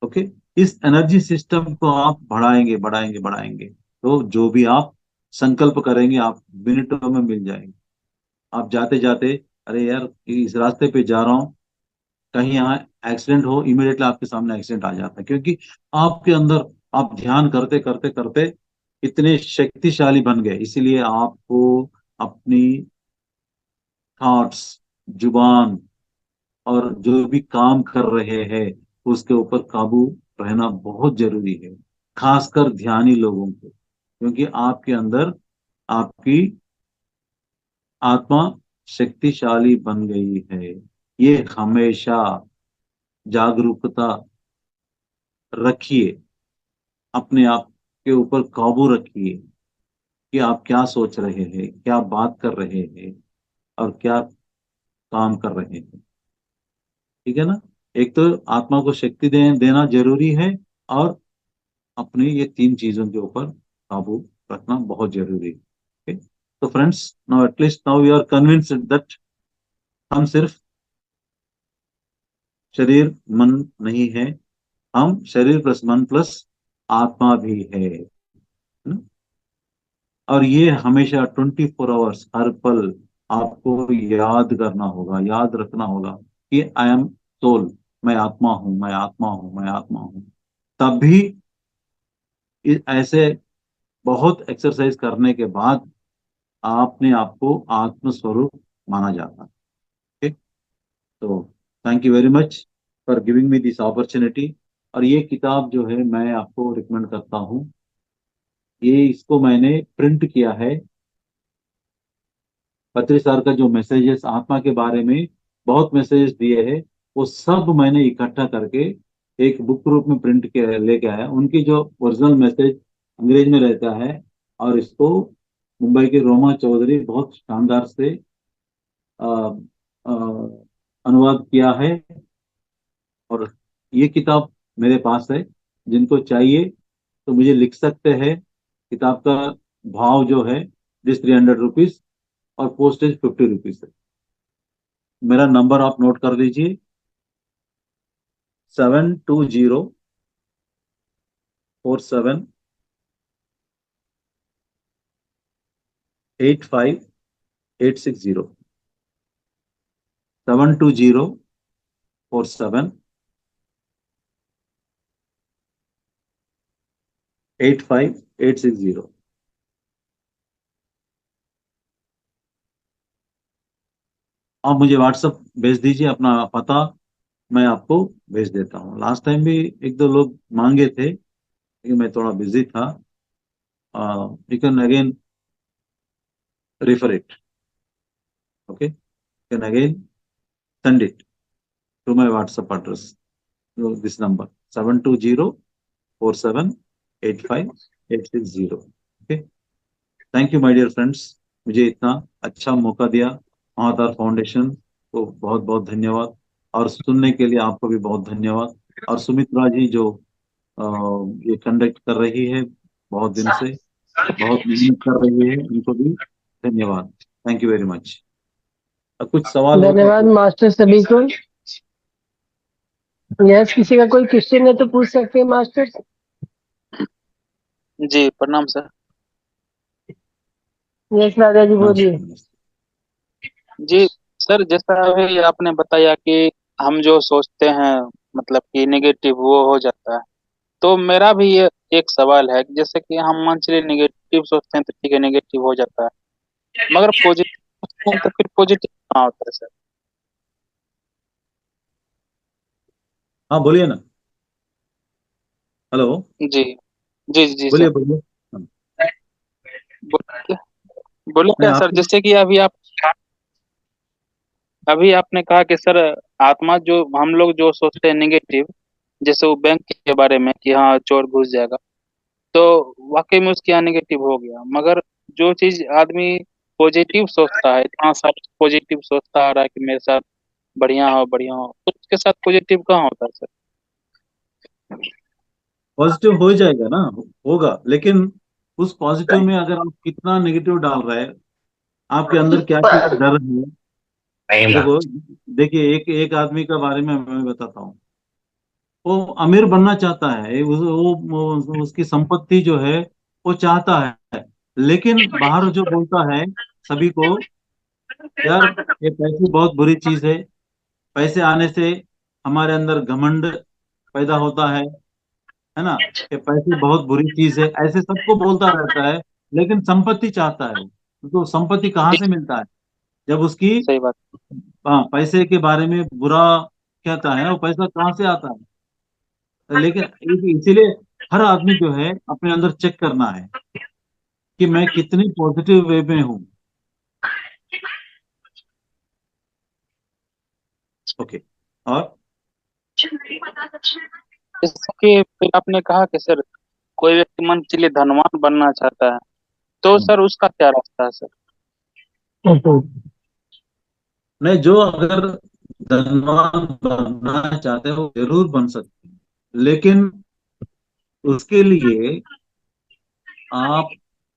Okay. इस एनर्जी सिस्टम को आप बढ़ाएंगे बढ़ाएंगे बढ़ाएंगे, तो जो भी आप संकल्प करेंगे आप मिनटों में मिल जाएंगे। आप जाते जाते, अरे यार इस रास्ते पे जा रहा हूँ, कहीं यहाँ एक्सीडेंट हो, इमीडिएटली आपके सामने एक्सीडेंट आ जाता है, क्योंकि आपके अंदर आप ध्यान करते करते करते इतने शक्तिशाली बन गए। इसीलिए आपको अपनी थॉट्स, जुबान और जो भी काम कर रहे हैं उसके ऊपर काबू रहना बहुत जरूरी है, खासकर ध्यानी लोगों को, क्योंकि आपके अंदर आपकी आत्मा शक्तिशाली बन गई है। ये हमेशा जागरूकता रखिए, अपने आप के ऊपर काबू रखिए कि आप क्या सोच रहे हैं, क्या बात कर रहे हैं और क्या काम कर रहे हैं। ठीक है ना? एक तो आत्मा को शक्ति देना जरूरी है, और अपनी ये तीन चीजों के ऊपर काबू रखना बहुत जरूरी है। Okay? तो friends, now at least now we are convinced that हम सिर्फ शरीर मन नहीं है, हम शरीर प्लस मन प्लस आत्मा भी है ना? और ये हमेशा 24 आवर्स, हर पल आपको याद करना होगा, याद रखना होगा कि आई एम सोल, मैं आत्मा हूं, मैं आत्मा हूं, मैं आत्मा हूं। तभी ऐसे बहुत एक्सरसाइज करने के बाद आपने आपको आत्म स्वरूप माना जाता है। ठीक? तो thank you very much for giving me this opportunity. और ये किताब जो है मैं आपको रिकमेंड करता हूँ। ये इसको मैंने प्रिंट किया है। पत्री सर का जो मैसेजेस आत्मा के बारे में बहुत मैसेजेस दिए हैं, वो सब मैंने इकट्ठा करके एक बुक रूप में प्रिंट के लेके आया। उनकी जो ओरिजिनल मैसेज अंग्रेज में रहता है, और इसको मुंबई के रोमा चौधरी बहुत शानदार से अ, अ, अनुवाद किया है। और ये किताब मेरे पास है, जिनको चाहिए तो मुझे लिख सकते हैं। किताब का भाव जो है दिस 300 रुपीज, और पोस्टेज 50 रुपीज है। मेरा नंबर आप नोट कर लीजिए, 7204785860। 7204785860। आप मुझे व्हाट्सअप भेज दीजिए अपना पता, मैं आपको भेज देता हूँ। लास्ट टाइम भी एक दो लोग मांगे थे, लेकिन मैं थोड़ा बिजी था। You can again refer it. Okay, you can again send it to my WhatsApp address. So this number 7204785860. Okay, thank you my dear friends। मुझे इतना अच्छा मौका दिया, महावतार फाउंडेशन को बहुत बहुत धन्यवाद, और सुनने के लिए आपको भी बहुत धन्यवाद। और सुमित्रा जी जो ये कंडक्ट कर रही है बहुत दिन से, बहुत मेहनत कर रही है, उनको भी धन्यवाद। Thank you very much. कुछ सवाल हो तो धन्यवाद मास्टर सभी को। यस, किसी का कोई क्वेश्चन है तो पूछ सकते हैं मास्टर। जी प्रणाम सर। यस राजा जी नमस्ते बोलिए। नमस्ते। जी सर, जैसा अभी आपने बताया कि हम जो सोचते हैं मतलब कि नेगेटिव वो हो जाता है। तो मेरा भी ये एक सवाल है कि जैसे कि हम मान चलिए नेगेटिव सोचते हैं तो ठीक है, नेगेटिव हो जाता है, मगर पॉजिटिव सोचते हैं तो फिर पॉजिटिव कहाँ होता है सर? हाँ बोलिए ना। हेलो। जी जी जी बोलिए सर। बोलिए। हाँ, बोले बोले नहीं क्या सर, आपको। जैसे कि अभी आपने कहा कि सर आत्मा जो हम लोग जो सोचते हैं नेगेटिव, जैसे वो बैंक के बारे में कि हाँ चोर घुस जाएगा, तो वाकई में उसके यहाँ नेगेटिव हो गया। मगर जो चीज आदमी पॉजिटिव सोचता है, इतना सारा पॉजिटिव सोचता आ रहा है कि मेरे साथ बढ़िया हो, तो उसके साथ पॉजिटिव कहाँ होता है सर? पॉजिटिव हो जाएगा ना, होगा, लेकिन उस पॉजिटिव में अगर आप कितना नेगेटिव डाल रहे हैं, आपके अंदर क्या क्या डर है। देखो, देखिए एक एक आदमी का बारे में मैं बताता हूँ। वो अमीर बनना चाहता है, उसकी संपत्ति जो है वो चाहता है, लेकिन बाहर जो बोलता है सभी को, यार ये पैसे बहुत बुरी चीज है, पैसे आने से हमारे अंदर घमंड पैदा होता है ना, ये पैसे बहुत बुरी चीज है, ऐसे सबको बोलता रहता है, लेकिन संपत्ति चाहता है। तो संपत्ति कहाँ जी से मिलता है? जब उसकी, सही बात। हाँ, पैसे के बारे में बुरा कहता है ना, वो पैसा कहाँ से आता है? लेकिन इसीलिए हर आदमी जो है अपने अंदर चेक करना है कि मैं कितनी पॉजिटिव वे में हूँ। ओके। और जैसे कि फिर आपने कहा कि सर कोई व्यक्ति मन चलिए धनवान बनना चाहता है, तो सर उसका क्या रास्ता है सर? नहीं, जो अगर धनवान बनना चाहते हैं वो जरूर बन सकते हैं, लेकिन उसके लिए आप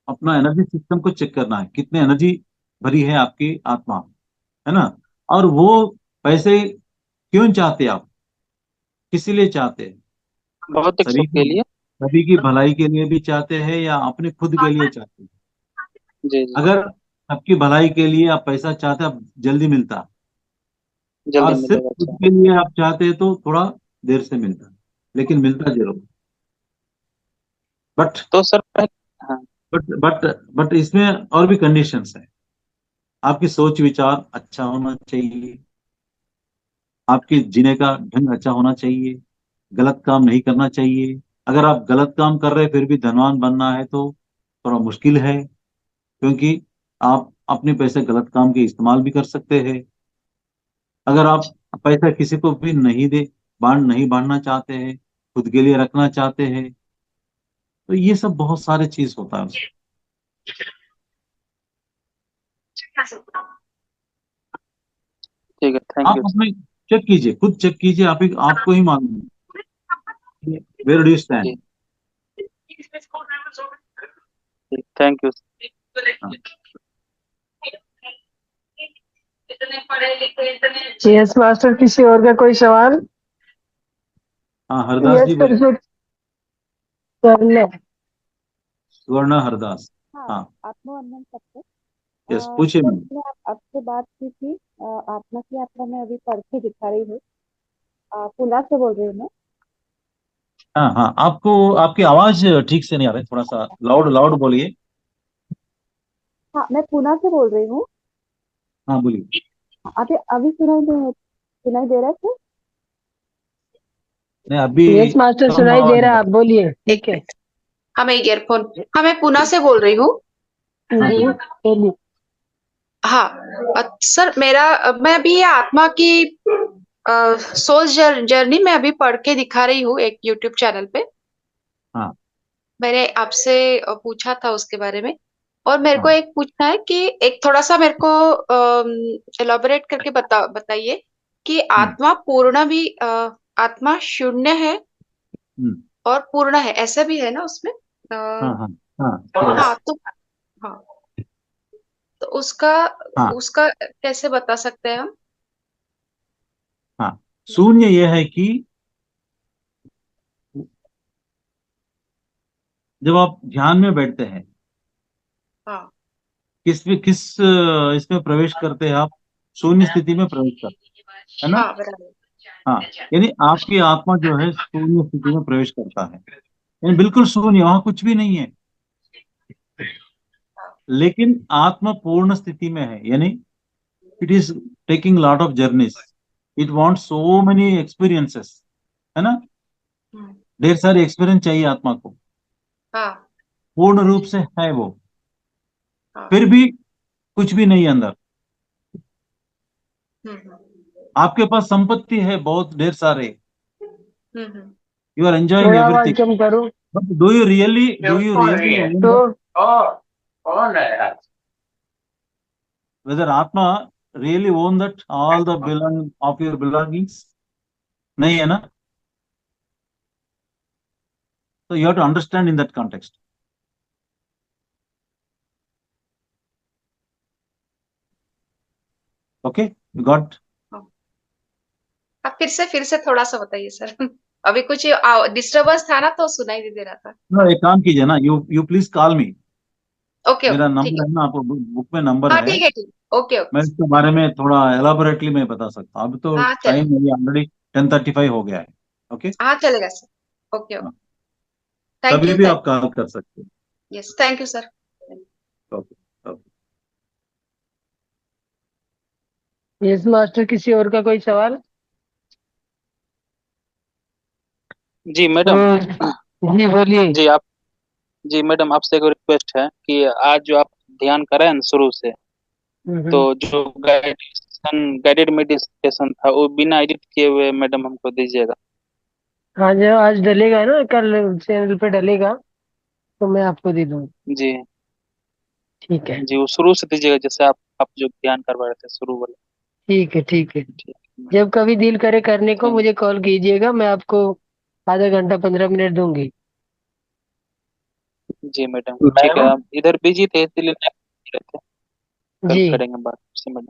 अपना एनर्जी सिस्टम को चेक करना है, कितने एनर्जी भरी है आपकी आत्मा, है ना। और वो पैसे क्यों चाहते हैं आप, किस लिए चाहते हैं? भौतिक सभी सुख की के लिए। सभी की भलाई के लिए भी चाहते हैं या अपने खुद के लिए चाहते हैं? जी जी। अगर सबकी भलाई के लिए आप पैसा चाहते हैं, आप जल्दी मिलता, जल्दी और सिर्फ मिलेगा, खुद अच्छा। के लिए आप चाहते हैं तो थोड़ा देर से मिलता, लेकिन मिलता जरूर। बट तो सर हाँ। बट इसमें और भी कंडीशंस है। आपकी सोच विचार अच्छा होना चाहिए, आपके जीने का ढंग अच्छा होना चाहिए, गलत काम नहीं करना चाहिए। अगर आप गलत काम कर रहे हैं फिर भी धनवान बनना है तो थोड़ा मुश्किल है, क्योंकि आप अपने पैसे गलत काम के इस्तेमाल भी कर सकते हैं। अगर आप पैसा किसी को भी नहीं दे, नहीं बांटना चाहते हैं, खुद के लिए रखना चाहते हैं, तो ये सब बहुत सारे चीज होता है उसमें। ठीक है, थैंक आप यू सर। अपने चेक कीजिए, खुद चेक कीजिए, आपको ही मालूम है वेयर डू यू जी स्टैंड। ठीक, थैंक यू। हाँ। यस मास्टर, किसी और का कोई सवाल? हाँ, हरदास यस जी बोलिए। परफेक्ट कर ले। सुवर्णा हरदास। हाँ, हाँ। आत्मवंदन सबको। यस, पूछिए सर मैम। मैंने आपसे बात की थी। आत्मा की यात्रा में अभी पढ़ दिखा रही हूँ। पुणे से बोल रही हूँ मैं। हाँ हाँ, आपको आपकी आवाज ठीक से नहीं आ रही, थोड़ा सा लाउड लाउड बोलिए। हाँ, मैं पुणे से बोल रही हूँ। हाँ बोलिए। अभी अभी सुनाई दे रहा है सर? नहीं, अभी यस मास्टर, कम सुनाई दे आवाज रहा आ है, रही आप बोलिए, एक ठीक है। मिनट। हाँ मैं ईयरफोन। हाँ मैं पुणे से बोल रही हूँ। है। हाँ जी बोलिए। बोलिए। हाँ सर मैं अभी ये आत्मा की सोल जर्नी में अभी पढ़ के दिखा रही हूँ एक यूट्यूब चैनल पे। हाँ मैंने आपसे पूछा था उसके बारे में। और मेरे को हाँ। एक पूछना है कि एक थोड़ा सा मेरे को एलोबरेट करके बताइए कि हम्म आत्मा पूर्ण भी आत्मा शून्य है हम्म। और पूर्ण है, ऐसा भी है ना उसमें? हाँ हाँ हाँ हाँ yes, तो हाँ, तो उसका हाँ उसका कैसे बता सकते हैं हम? हाँ। शून्य यह है कि जब आप ध्यान में बैठते हैं, हाँ इसमें प्रवेश करते हैं आप? शून्य स्थिति में प्रवेश करते हैं, है ना? हाँ, बराबर। हाँ, यानी आपकी आत्मा जो है शून्य स्थिति में प्रवेश करता है, यानी बिल्कुल शून्य, वहां कुछ भी नहीं है। लेकिन आत्मा पूर्ण स्थिति में है, यानी it is taking lot of journeys, it want so many experiences, है ना? हम्म, ढेर सारे एक्सपीरियंस चाहिए आत्मा को, हाँ पूर्ण रूप से है वो, हाँ। फिर भी कुछ भी नहीं अंदर। हम्म आपके पास संपत्ति है बहुत ढेर सारे, हम्म। यू आर एंजॉयिंग थोड़ा आवाज एवरीथिंग, कम करो। बट डू यू रियली तो whether atma really own that all the belong of your belongings? नहीं है ना? So you have to understand in that context. Okay, you got? हाँ। आप फिर से थोड़ा सा बताइए सर। अभी कुछ डिस्टरबेंस था ना, तो सुनाई नहीं दे रहा था। No, एक काम कीजिए ना, you please call me. Okay मेरा ओके, ठीक नंबर है। है ना, आपको बुक में नंबर हाँ है। ठीक है, ठीक। ओके मैं ओके। इसके बारे में थोड़ा एलाबोरेटली मैं बता सकता हूँ। अभी तो हाँ चले, टाइम मेरी ऑलरेडी 10:35 हो गया है। ओके, हाँ चलेगा सर। Okay okay. हाँ, थैंक कभी यू, भी थैंक आप कॉल कर सकते यस, थैंक यू सर। हो। Okay okay. यस मास्टर, किसी और का कोई सवाल? जी मैडम। जी बोलिए। जी आप जी मैडम, आपसे एक रिक्वेस्ट है कि आज जो आप ध्यान कर रहे हैं ना शुरू से, तो हम्म। जो गाइडेड मेडिटेशन था वो बिना एडिट किए हुए मैडम हमको दीजिएगा। हाँ, जो आज डलेगा ना, कल चैनल पे डलेगा, तो मैं आपको दे दूंगा। जी ठीक है। जी, वो शुरू से दीजिएगा, जैसे आप जो ध्यान करवा रहे थे शुरू वाले। ठीक है, ठीक है। ठीक है मैडम। जब कभी दिल करे करने को थैंक मुझे कॉल कीजिएगा, मैं आपको आधा घंटा 15 मिनट दूंगी। जी मैडम, ठीक है। मैम, आप इधर बिजी थे इसलिए नहीं कर रहे थे। कल जी करेंगे बात से मैडम।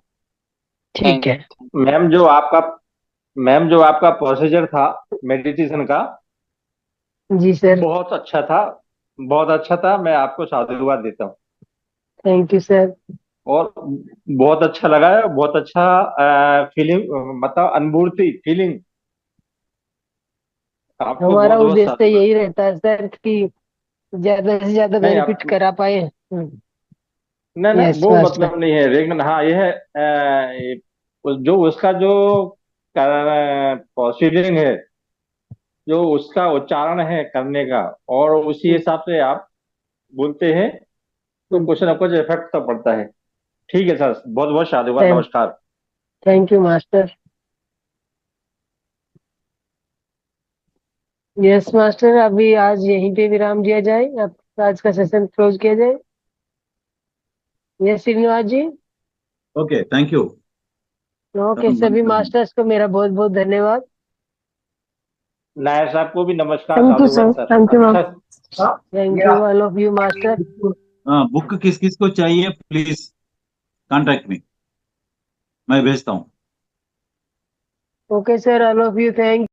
ठीक थैंक है। थैंक मैम जो आपका मैम जो आपका प्रोसीजर था मेडिटेशन का, जी सर। बहुत अच्छा था, बहुत अच्छा था। मैं आपको साधुवाद देता हूँ। Thank you sir. और बहुत अच्छा लगा है, बहुत अच्छा फीलिंग, मतलब अनुभूति फीलिंग। आपको हमारा बहुत बहुत उद्देश्य साधुवाद। यही रहता है सर कि ज्यादा से ज्यादा नहीं बेनिफिट आप, करा पाए। नहीं नहीं यस वो मास्टर। मतलब नहीं है, लेकिन हाँ यह है, जो उसका जो प्रोसीडिंग है, जो उसका उच्चारण है करने का, और उसी हिसाब से आप बोलते हैं, तो कुछ ना कुछ इफेक्ट तो पड़ता है। ठीक है सर, बहुत बहुत साधुवाद, नमस्कार। Thank you master. Yes master, अभी आज यहीं पे विराम दिया जाए, अब आज का सेशन क्लोज किया जाए। Yes Srinivas ji. Okay, thank you. Okay, अपन बंद सभी कर दें। मास्टर्स को मेरा बहुत बहुत धन्यवाद। नायर साहब को भी नमस्कार, थैंक यू साधुवाद sir, sir. Thank you ma'am. अच्छा। Thank you all of you master. हाँ, बुक किस किस को चाहिए प्लीज कांटेक्ट मी, मैं भेजता हूँ। Okay sir, all of you, thank